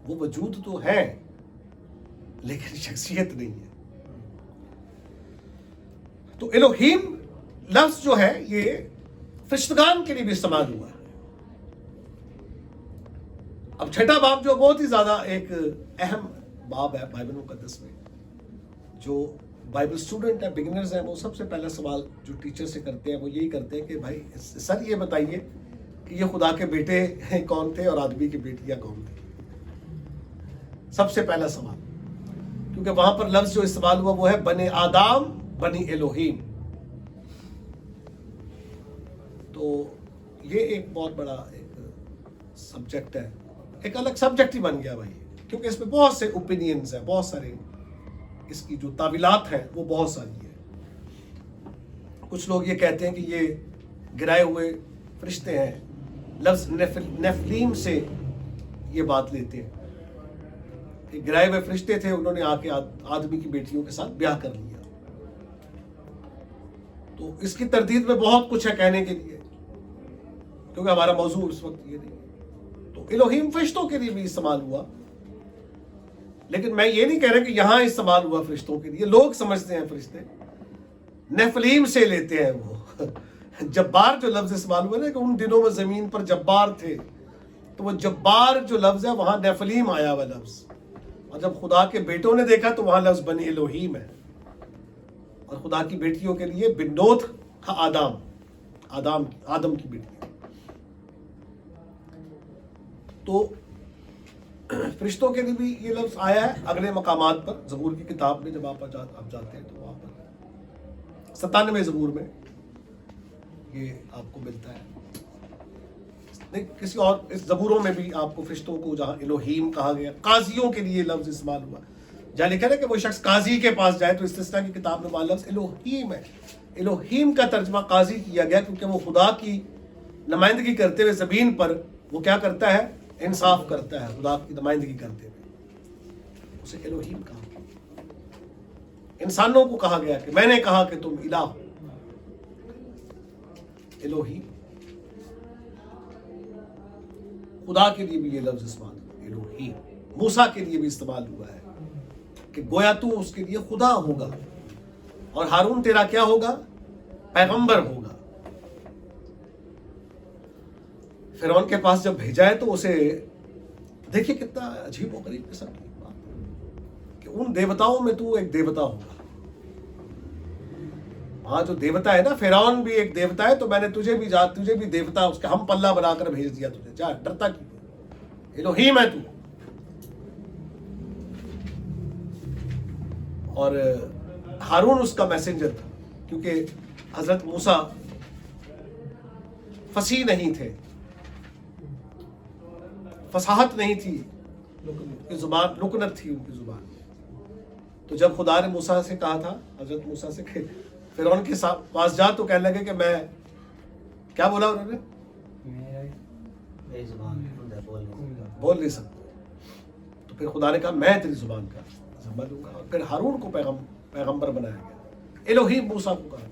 وہ وجود تو ہیں لیکن شخصیت نہیں ہے. تو الوہیم لفظ جو ہے یہ فرشتگان کے لیے بھی استعمال ہوا ہے. اب چھٹا باب جو بہت ہی زیادہ ایک اہم باب ہے بائبل مقدس میں. جو بائبل اسٹوڈنٹ ہیں, بگنرز ہیں, وہ سب سے پہلا سوال جو ٹیچر سے کرتے ہیں وہ یہی کرتے ہیں کہ بھائی سر یہ بتائیے کہ یہ خدا کے بیٹے کون تھے اور آدمی کی بیٹیاں کون تھی. سب سے پہلا سوال, کیونکہ وہاں پر لفظ جو استعمال ہوا وہ ہے بنی آدم بنی الوہیم. تو یہ ایک بہت بڑا ایک سبجیکٹ ہے, ایک الگ سبجیکٹ ہی بن گیا بھائی, کیونکہ اس میں بہت سے اوپینینز ہیں, بہت سارے اس کی جو تعویلات ہیں وہ بہت ساری ہیں. کچھ لوگ یہ کہتے ہیں کہ یہ گرائے ہوئے فرشتے ہیں, لفظ نیفلیم سے یہ بات لیتے ہیں کہ گرائے ہوئے فرشتے تھے, انہوں نے آ کے آدمی کی بیٹیوں کے ساتھ بیاہ کر لیا. تو اس کی تردید میں بہت کچھ ہے کہنے کے لیے, کیونکہ ہمارا موضوع اس وقت یہ نہیں. تو الوہیم فرشتوں کے لیے بھی استعمال ہوا, لیکن میں یہ نہیں کہہ رہا کہ یہاں استعمال ہوا فرشتوں کے لیے. لوگ سمجھتے ہیں فرشتے نیفلیم سے لیتے ہیں. وہ جبار جو لفظ استعمال ہوا نا کہ ان دنوں میں زمین پر جبار تھے, تو وہ جبار جو لفظ ہے وہاں نیفلیم آیا ہوا لفظ. اور جب خدا کے بیٹوں نے دیکھا تو وہاں لفظ بنی الوہیم ہے, اور خدا کی بیٹیوں کے لیے بنوت کا آدم کی بیٹی. تو فرشتوں کے لیے بھی یہ لفظ آیا ہے اگلے مقامات پر. زبور کی کتاب میں جب آپ جاتے ہیں تو وہاں پر 97 زبور میں یہ آپ کو ملتا ہے. کسی اور اس زبوروں میں بھی آپ کو فرشتوں کو جہاں الوہیم کہا گیا, قاضیوں کے لیے لفظ استعمال ہوا. جہاں لکھا ہے کہ وہ شخص قاضی کے پاس جائے, تو استثناء کی کتاب میں وہاں لفظ الوہیم ہے. الوہیم کا ترجمہ قاضی کیا گیا کیونکہ وہ خدا کی نمائندگی کرتے ہوئے زمین پر وہ کیا کرتا ہے, انصاف کرتا ہے. خدا کی نمائندگی کرتے ہوئے اسے الوہیم کہا. انسانوں کو کہا گیا کہ میں نے کہا کہ تم الہ ہو. الوہیم خدا کے لیے بھی یہ لفظ استعمال ہوا الوہیم. موسیٰ کے لیے بھی استعمال ہوا ہے کہ گویا تو اس کے لیے خدا ہوگا اور ہارون تیرا کیا ہوگا, پیغمبر ہوگا. فرعون کے پاس جب بھیجا ہے تو اسے دیکھیے کتنا عجیب و غریب قسم کی بات کہ ان دیوتاؤں میں تو ایک دیوتا ہوگا. وہاں جو دیوتا ہے نا, فرعون بھی ایک دیوتا ہے, تو میں نے تجھے بھی دیوتا اس کا ہم پلہ بنا کر بھیج دیا تجھے. جا, ڈرتا کیوں, الوہیم ہے تو. اور ہارون اس کا میسنجر تھا, کیونکہ حضرت موسیٰ فصیح نہیں تھے, فصاحت نہیں تھی کی زبان لکنت تھی ان کی زبان. تو جب خدا نے موسیٰ سے کہا تھا, حضرت موسیٰ سے کہ فرعون کے پاس جا, تو کہنے لگے کہ میں, کیا بولا انہوں نے, بول نہیں سکتا. تو پھر خدا نے کہا میں تیری زبان کا ذمہ دوں گا. اور پھر ہارون کو پیغمبر بنایا گیا. الوہیم موسیٰ کو کہا.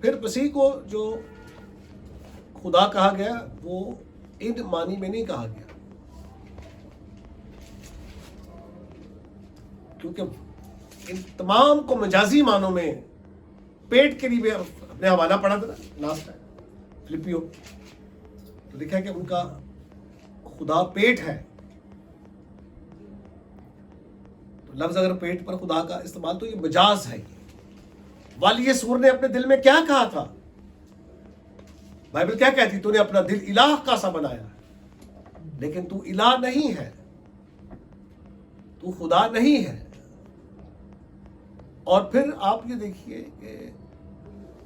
پھر مسیح کو جو خدا کہا گیا وہ ان معنی میں نہیں کہا گیا, کیونکہ ان تمام کو مجازی معنوں میں پیٹ کے لیے اپنے حوالہ پڑھا تھا لاسٹ ٹائم فلپیو, تو دیکھا کہ ان کا خدا پیٹ ہے. تو لفظ اگر پیٹ پر خدا کا استعمال تو یہ مجاز ہے. والی سور نے اپنے دل میں کیا کہا تھا؟ بائبل کیا کہتی, تو نے اپنا دل الہ کا سا بنایا, لیکن تو الہ نہیں ہے, تو خدا نہیں ہے. اور پھر آپ یہ دیکھیے کہ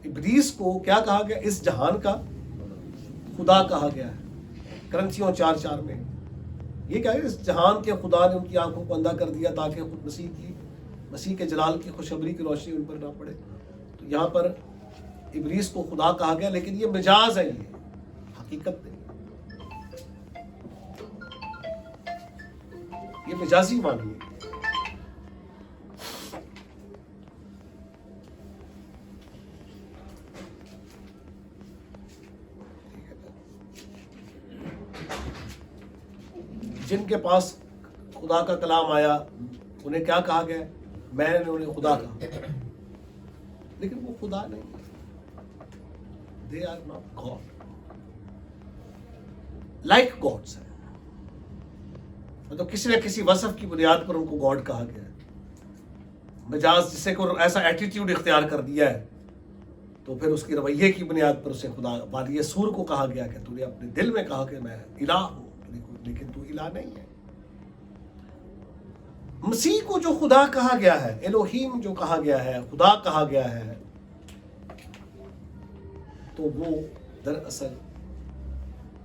ابلیس کو کیا کہا گیا, اس جہان کا خدا کہا گیا ہے. کرنتھیوں 4:4 میں یہ کہا ہے اس جہان کے خدا نے ان کی آنکھوں کو اندھا کر دیا تاکہ خود مسیح کے جلال کی خوشخبری کی روشنی ان پر نہ پڑے. تو یہاں پر ابلیس کو خدا کہا گیا, لیکن یہ مجاز ہے, یہ حقیقت نہیں, یہ مجازی معنی ہے. جن کے پاس خدا کا کلام آیا انہیں کیا کہا گیا, میں نے انہیں خدا کہا, لیکن وہ خدا نہیں. They are not God. Like gods ہیں, مطلب کسی نہ کسی وصف کی بنیاد پر ان کو گاڈ کہا گیا ہے. مجاز جسے کو ایسا ایٹیٹیوڈ اختیار کر دیا ہے تو پھر اس کی رویے کی بنیاد پر اسے خدا. والی سور کو کہا گیا کہ تو نے اپنے دل میں کہا کہ میں الہ ہوں, لیکن تو الہ نہیں ہے. مسیح کو جو خدا کہا گیا ہے, الوہیم جو کہا گیا ہے, خدا کہا گیا ہے, تو وہ دراصل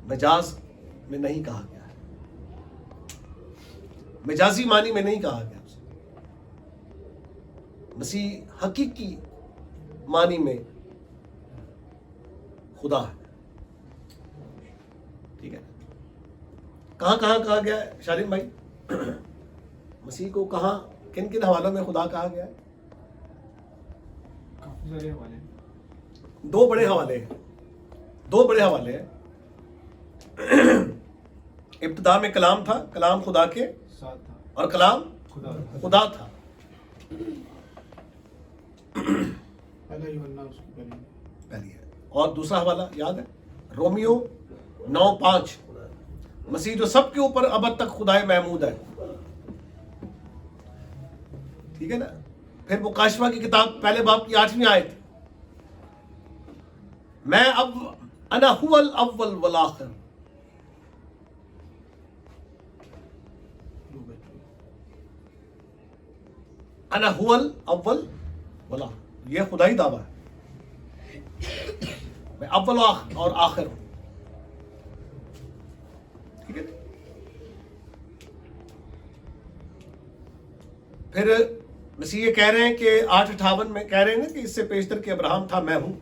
مجاز میں نہیں کہا گیا ہے, مجازی معنی میں نہیں کہا گیا. مسیح حقیقی معنی میں خدا ہے. ٹھیک ہے, کہاں کہاں کہا گیا ہے شارم بھائی؟ مسیح کو کہاں کن کن حوالوں میں خدا کہا گیا ہے؟ کافی سارے حوالے ہیں. دو بڑے حوالے ہیں. ابتدا میں کلام تھا, کلام خدا کے ساتھ تھا اور کلام خدا تھا. پہلی ہے. اور دوسرا حوالہ یاد ہے, رومیو 9:5, مسیح جو سب کے اوپر ابد تک خدائے محمود ہے. ٹھیک ہے نا. پھر مکاشفہ کی کتاب پہلے باب کی 8ویں آیت, میں اب انا هو الاول والآخر. انا هو الاول والآخر, یہ خدائی دعویٰ ہے, میں اول اور آخر ہوں. ٹھیک ہے. پھر مسیح یہ کہہ رہے ہیں کہ 8:58 میں کہہ رہے ہیں کہ اس سے پیشتر کہ ابراہم تھا میں ہوں.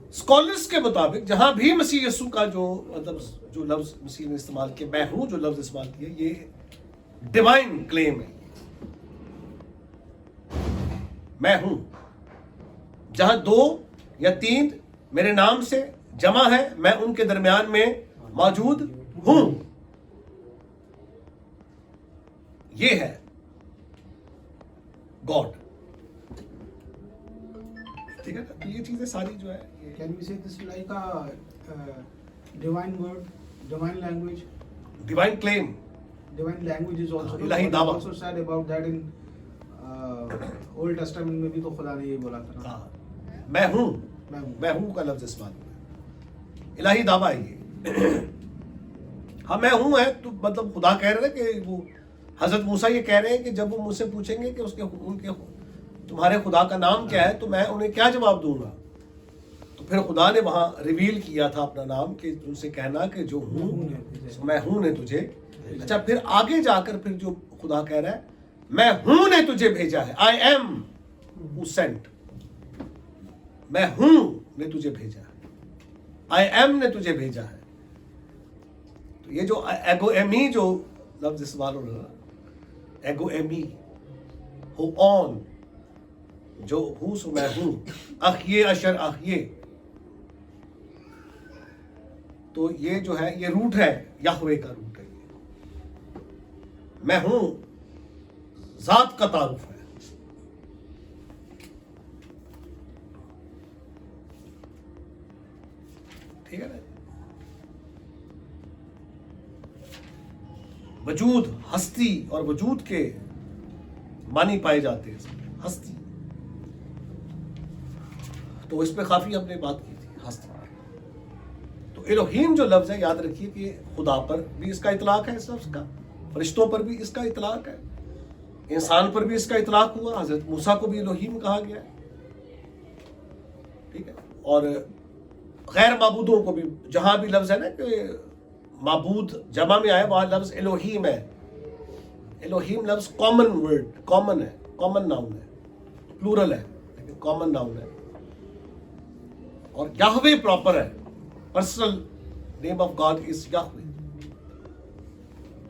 اسکالرس کے مطابق جہاں بھی مسیح یسوع کا جو لفظ مسیح نے استعمال کیا, میں ہوں جو لفظ استعمال کیا, یہ ڈیوائن کلیم ہے. میں ہوں, جہاں 2 یا 3 میرے نام سے جمع ہے میں ان کے درمیان میں موجود ہوں. یہ ہے گاڈ. ٹھیک ہے نا. تو یہ چیزیں ساری جو ہے Can we say this like a divine word, divine language? Divine claim, Divine language is also. الہی دعویٰ. Also said about that in Old Testament میں بھی تو خدا نے یہ بولا تھا نا. میں ہوں, میں ہوں. میں ہوں کا لفظ استعمال ہوا ہے. الہی دعویٰ ہے یہ. ہاں میں ہوں ہے تو مطلب خدا کہہ رہے ہیں کہ وہ حضرت موسیٰ یہ کہہ رہے ہیں کہ جب وہ مجھ سے پوچھیں گے کہ ان کے تمہارے خدا کا نام کیا ہے تو میں انہیں کیا جواب دوں گا. تو تو پھر خدا نے وہاں ریویل کیا تھا اپنا نام کہ ان سے کہنا کہ جو ہوں میں ہوں نے تجھے. اچھا پھر آگے جا کر پھر جو خدا کہہ رہا ہے میں ہوں نے تجھے بھیجا ہے. آئی ایم ہو سینٹ. میں ہوں نے تجھے بھیجا ہے. آئی ایم نے تجھے بھیجا ہے. تو یہ جو ایگو ایمی جو لفظ استعمال ہو رہا ہے ایگو ایمی ہو آن جو ہوں سو میں ہوں اخیے اشر اخیے. تو یہ جو ہے یہ روٹ ہے یہوے کا روٹ ہے. میں ہوں ذات کا تعارف ہے. ٹھیک ہے نا. وجود ہستی اور وجود کے معنی پائے جاتے ہیں. ہستی تو اس پہ کافی ہم نے بات کی تھی ہستی. تو الوہیم جو لفظ ہے یاد رکھیے کہ خدا پر بھی اس کا اطلاق ہے اس لفظ کا, فرشتوں پر بھی اس کا اطلاق ہے, انسان پر بھی اس کا اطلاق ہوا. حضرت موسیٰ کو بھی الوہیم کہا گیا ہے. ٹھیک ہے. اور غیر معبودوں کو بھی جہاں بھی لفظ ہے نا کہ معبود جمع میں آئے وہاں لفظ الوہیم ہے. الوہیم لفظ کامن ورڈ, کامن ہے, کامن ناؤن ہے, پلورل ہے لیکن کامن ناؤن ہے. اور یہوے پراپر ہے, personal name of God is Yahweh.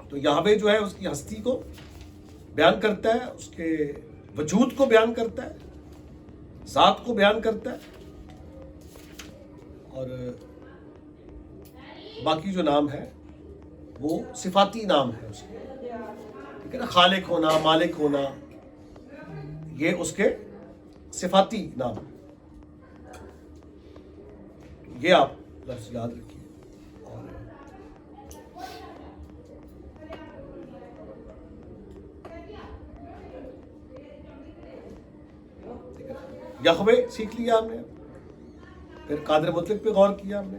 تو یہوے جو ہے اس کی ہستی کو بیان کرتا ہے, اس کے وجود کو بیان کرتا ہے, ذات کو بیان کرتا ہے. اور باقی جو نام ہے وہ صفاتی نام ہے اس کے. ٹھیک ہے نا. خالق ہونا, مالک ہونا, یہ اس کے صفاتی نام. یہ آپ لفظ یاد رکھیے. اور یہوے سیکھ لیا ہم نے, پھر قادر مطلق پہ غور کیا ہم نے,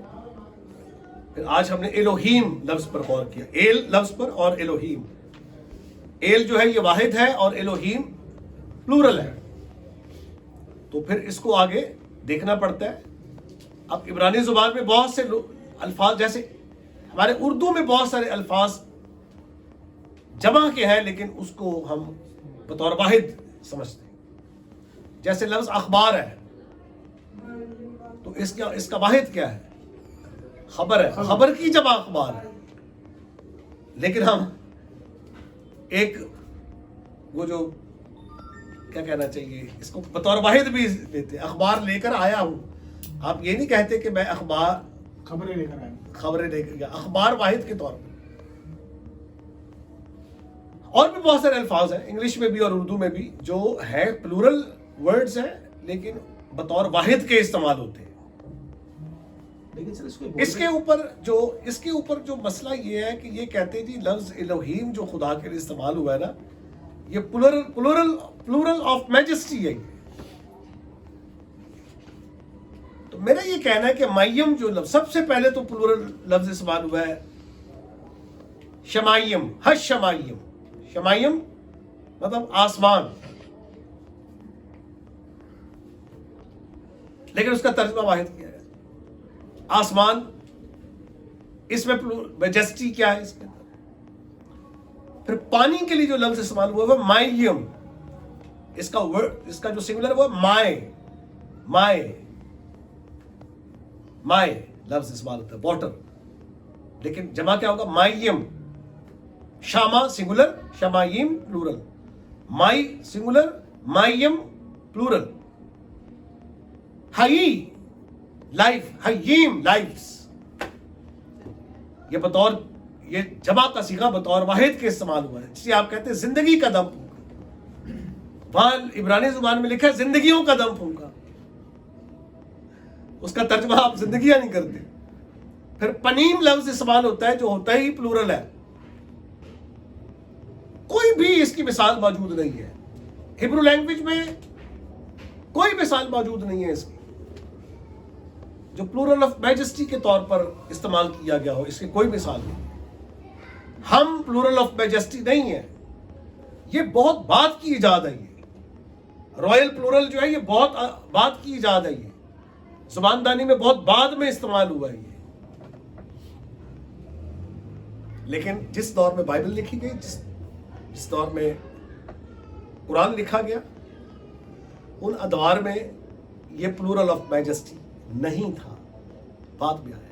پھر آج ہم نے الوہیم لفظ پر غور کیا. ایل لفظ پر اور الوہیم. ایل جو ہے یہ واحد ہے اور الوہیم پلورل ہے. تو پھر اس کو آگے دیکھنا پڑتا ہے. اب عبرانی زبان میں بہت سے الفاظ, جیسے ہمارے اردو میں بہت سارے الفاظ جمع کے ہیں لیکن اس کو ہم بطور واحد سمجھتے ہیں. جیسے لفظ اخبار ہے تو اس کا واحد کیا ہے؟ خبر ہے. خبر کی جمع اخبار ہے. لیکن ہم ایک وہ جو کیا کہنا چاہیے اس کو بطور واحد بھی دیتے ہیں. اخبار لے کر آیا ہوں. آپ یہ نہیں کہتے کہ میں خبریں لے کر آئے, خبریں لے کر گیا. اخبار واحد کے طور پر. اور بھی بہت سارے الفاظ ہیں انگلش میں بھی اور اردو میں بھی جو ہے پلورل ورڈز ہیں لیکن بطور واحد کے استعمال ہوتے ہیں. لیکن سر اس کے اوپر جو مسئلہ یہ ہے کہ یہ کہتے ہیں جی لفظ الوہیم جو خدا کے لیے استعمال ہوا ہے نا یہ پلورل آف میجسٹی ہے. تو میرا یہ کہنا ہے کہ مائیم جو لفظ سب سے پہلے تو پلورل لفظ استعمال ہوا ہے شمائیم. حش شمائیم. شمائیم مطلب آسمان, لیکن اس کا ترجمہ واحد کیا ہے آسمان. اس میں میجسٹی کیا ہے اس کے اندر. پھر پانی کے لیے جو لفظ استعمال ہوا وہ مائیم. اس کا جو سنگولر وہ مائے لفظ استعمال ہوتا ہے واٹر, لیکن جمع کیا ہوگا مائیم. شاما سنگولر, شمائیم پلورل. مائی سنگولر, مائیم پلورل. حئی لائف, حییم لائفز. یہ جمع کا صیغہ بطور واحد کے استعمال ہوا ہے. اس لیے آپ کہتے ہیں زندگی کا دم پھونکا. وہاں عبرانی زبان میں لکھا ہے زندگیوں کا دم پھونکا. اس کا ترجمہ آپ زندگیاں نہیں کرتے. پھر پنیم لفظ استعمال ہوتا ہے جو ہوتا ہی پلورل ہے. کوئی بھی اس کی مثال موجود نہیں ہے. ہبرو لینگویج میں کوئی مثال موجود نہیں ہے اس کی جو پلورل آف میجسٹی کے طور پر استعمال کیا گیا ہو. اس کی کوئی مثال نہیں. ہم پلورل آف میجسٹی نہیں ہے. یہ بہت بات کی ایجاد ہے. یہ رائل پلورل جو ہے یہ بہت بات کی ایجاد ہے. زباندانی میں بہت بعد میں استعمال ہوا ہے یہ. لیکن جس دور میں بائبل لکھی گئی، جس دور میں قرآن لکھا گیا، ان ادوار میں یہ پلورل آف میجسٹی نہیں تھا، بعد میں آیا.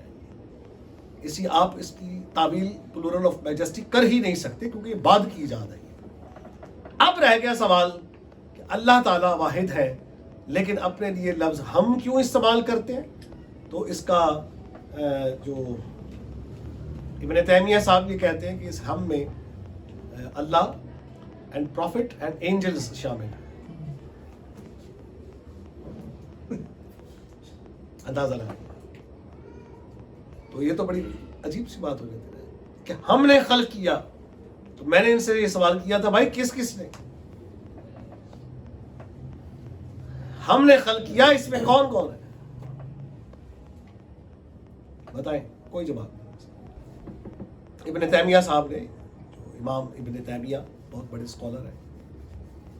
آپ اس کی تعویل پلورل آف میجسٹی کر ہی نہیں سکتے کیونکہ یہ بعد کی ایجاد ہے. اب رہ گیا سوال کہ اللہ تعالیٰ واحد ہے، لیکن اپنے لیے لفظ ہم کیوں استعمال کرتے ہیں؟ تو اس کا جو ابن تیمیہ صاحب یہ کہتے ہیں کہ اس ہم میں اللہ اینڈ پروفٹ اینڈ اینجلز شامل ہیں. اندازہ لگائیں. تو یہ تو بڑی عجیب سی بات ہو جاتی ہے کہ ہم نے خلق کیا. تو میں نے ان سے یہ سوال کیا تھا، بھائی کس نے؟ ہم نے خلق کیا، اس میں کون ہے؟ بتائیں، کوئی جواب نہیں. ابن تیمیہ صاحب نے، جو امام ابن تیمیہ بہت بڑے اسکالر ہیں،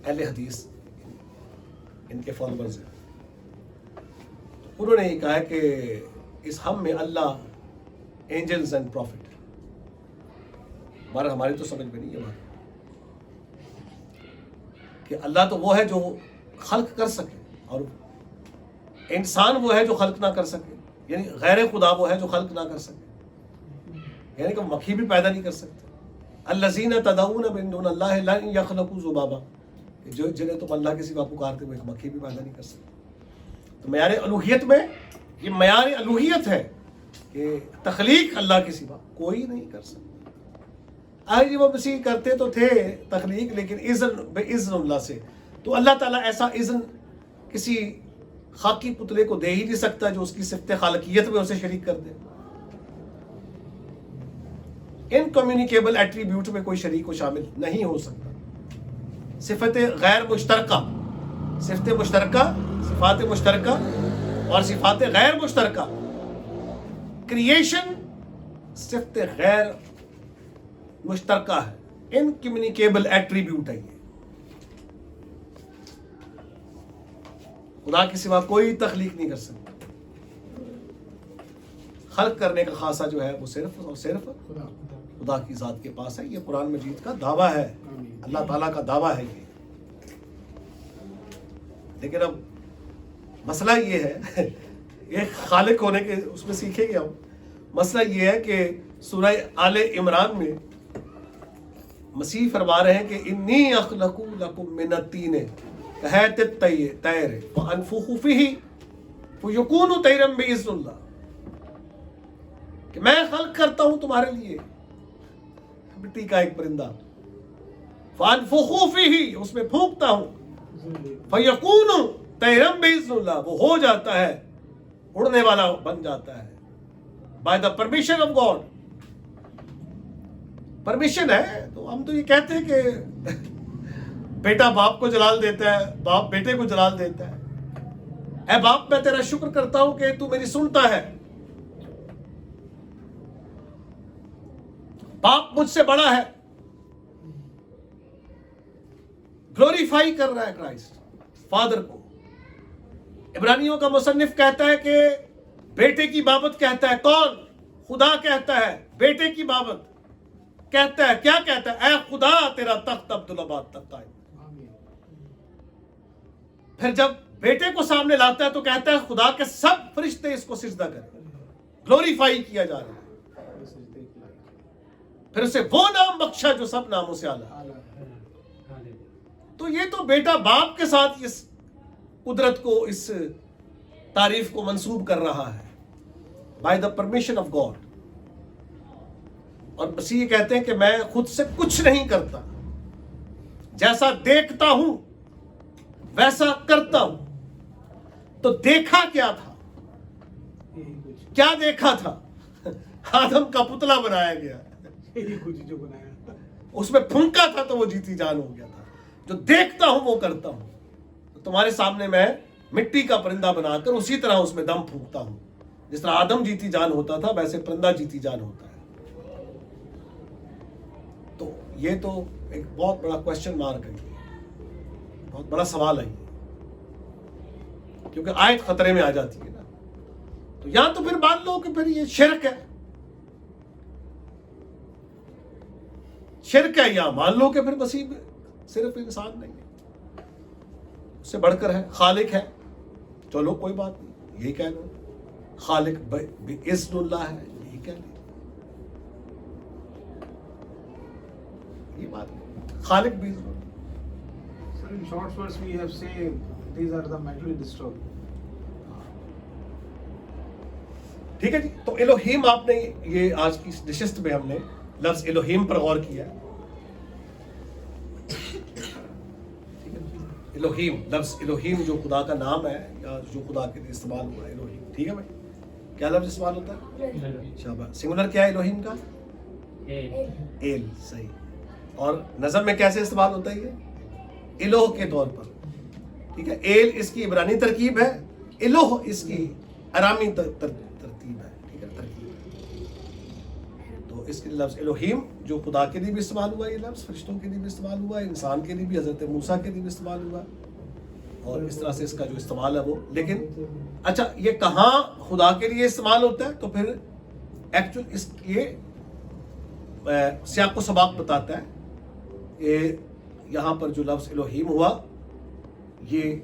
اہل حدیث، ان کے فالوورز ہیں، انہوں نے یہ کہا کہ اس ہم میں اللہ، اینجلز اینڈ پروفٹ. ہماری تو سمجھ میں نہیں ہے بات کہ اللہ تو وہ ہے جو خلق کر سکے اور انسان وہ ہے جو خلق نہ کر سکے. یعنی غیر خدا وہ ہے جو خلق نہ کر سکے، یعنی کہ مکھی بھی پیدا نہیں کر سکتے. الذین تدعون من دون اللہ لن یخلقوا ذبابا، جنہیں تم اللہ کے سوا پکارتے ہوئے ایک مکھی بھی پیدا نہیں کر سکتے. تو معیار الوہیت میں یہ معیار الوہیت ہے کہ تخلیق اللہ کے سوا کوئی نہیں کر سکتا. آج وہ مسیح کرتے تو تھے تخلیق، لیکن اذن اللہ سے. تو اللہ تعالیٰ ایسا اذن کسی خاکی پتلے کو دے ہی نہیں سکتا جو اس کی صفت خالقیت میں اسے شریک کر دے. انکمیونیکیبل ایٹریبیوٹ میں کوئی شریک و شامل نہیں ہو سکتا. صفت غیر مشترکہ، صفت مشترکہ، صفات مشترکہ اور صفات غیر مشترکہ، کریشن صفت غیر مشترکہ ہے، انکمیونیکیبل ایٹریبیوٹ ہے. یہ خدا کے سوا کوئی تخلیق نہیں کر سکتا. خلق کرنے کا خاصہ جو ہے وہ صرف اور صرف خدا کی ذات کے پاس ہے. یہ قرآن مجید کا دعویٰ ہے، اللہ تعالیٰ کا دعویٰ ہے یہ. لیکن اب مسئلہ یہ ہے، یہ خالق ہونے کے اس میں سیکھیں گے ہم. مسئلہ یہ ہے کہ سورہ آل عمران میں مسیح فرما رہے ہیں کہ انی اخلق لکم من الطین کہیت الطیر وانفخ فیہ فیکون طیرا باذن اللہ، کہ میں خلق کرتا ہوں تمہارے لیے مٹی کا ایک پرندہ، فانفخ فیہ، اس میں پھونکتا ہوں، فیکون طیرا باذن اللہ، وہ ہو جاتا ہے، اڑنے والا بن جاتا ہے، by the permission of God. Permission ہے. تو ہم تو یہ کہتے ہیں کہ بیٹا باپ کو جلال دیتا ہے، باپ بیٹے کو جلال دیتا ہے. اے باپ میں تیرا شکر کرتا ہوں کہ تو میری سنتا ہے. باپ مجھ سے بڑا ہے، گلوریفائی کر رہا ہے کرائسٹ فادر کو. عبرانیوں کا مصنف کہتا ہے کہ بیٹے کی بابت کہتا ہے، کون؟ خدا کہتا ہے بیٹے کی بابت کہتا ہے، کیا کہتا ہے؟ اے خدا تیرا تخت عبدالآباد تک قائم. پھر جب بیٹے کو سامنے لاتا ہے تو کہتا ہے خدا کے سب فرشتے اس کو سجدہ کریں، گلوریفائی کیا جا رہا ہے. پھر اسے وہ نام بخشا جو سب ناموں سے اعلیٰ. تو یہ تو بیٹا باپ کے ساتھ اس قدرت کو، اس تعریف کو منسوب کر رہا ہے by the permission of God. اور مسیح کہتے ہیں کہ میں خود سے کچھ نہیں کرتا، جیسا دیکھتا ہوں ویسا کرتا ہوں. تو دیکھا کیا تھا؟ کیا دیکھا تھا؟ آدم کا پتلا بنایا گیا، اس میں پھونکا تھا تو وہ جیتی جان ہو گیا تھا. جو دیکھتا ہوں وہ کرتا ہوں. تو تمہارے سامنے میں مٹی کا پرندہ بنا کر اسی طرح اس میں دم پھونکتا ہوں. جس طرح آدم جیتی جان ہوتا تھا ویسے پرندہ جیتی جان ہوتا ہے. تو یہ تو ایک بہت بڑا کوشچن مارک ہے، بہت بڑا سوال ہے، کیونکہ آیت خطرے میں آ جاتی ہے نا. تو یا تو پھر مان لو کہ پھر یہ شرک ہے، شرک ہے، یا مان لو کہ پھر مسیح صرف انسان نہیں ہے، اس سے بڑھ کر ہے، خالق ہے، چلو کوئی بات نہیں، یہی کہہ لو، خالق باذن اللہ ہے، یہی کہہ لو، یہ بات ہے، خالق باذن اللہ۔ Sir, in short words, we have said these are the mentally disturbed. ٹھیک ہے جی، تو الوہیم آپ نے یہ آج کی نشست میں ہم نے لفظ الوہیم پر غور کیا۔ الوہیم، لفظ الوہیم جو خدا کا نام ہے یا جو خدا کے لیے استعمال ہوا ہے، الوہیم، ٹھیک ہے بھائی، کیا لفظ استعمال ہوتا ہے؟ شاباش، سنگولر کیا ہے الوہیم کا؟ ایل، صحیح، اور نظم میں کیسے استعمال ہوتا ہے یہ؟ الوہ کے طور پر، ٹھیک ہے، ایل اس کی عبرانی ترکیب ہے، الوہ اس کی ارامی ترتیب ہے، ٹھیک ہے، ترکیب ہے۔ تو اس کے لفظ الوہیم جو خدا کے لیے بھی استعمال ہوا، یہ لفظ فرشتوں کے لیے بھی استعمال ہوا ہے، انسان کے لیے بھی، حضرت موسیٰ کے لیے بھی استعمال ہوا، اور اس طرح سے اس کا جو استعمال ہے وہ، لیکن اچھا یہ کہاں خدا کے لیے استعمال ہوتا ہے؟ تو پھر ایکچوئل اس یہ سیاق و سباق بتاتا ہے کہ یہاں پر جو لفظ الوہیم ہوا یہ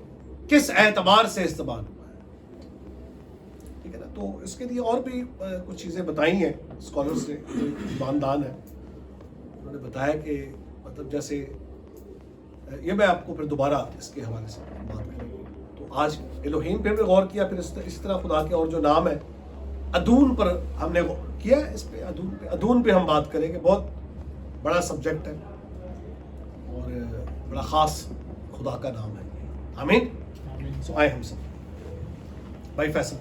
کس اعتبار سے استعمال ہوا ہے، ٹھیک ہے نا؟ تو اس کے لیے اور بھی کچھ چیزیں بتائی ہیں اسکالرس نے، جو ایماندان ہیں، انہوں نے بتایا کہ مطلب جیسے یہ میں آپ کو پھر دوبارہ اس کے حوالے سے بات کروں گا۔ تو آج الوہیم پہ بھی غور کیا، پھر اسی طرح خدا کے اور جو نام ہے، ادون پر ہم نے کیا ہے، اس پہ ادون پہ ہم بات کریں گے، بہت بڑا سبجیکٹ ہے اور بڑا خاص خدا کا نام ہے، آمین۔ سو آئے ہم سب بھائی فیصل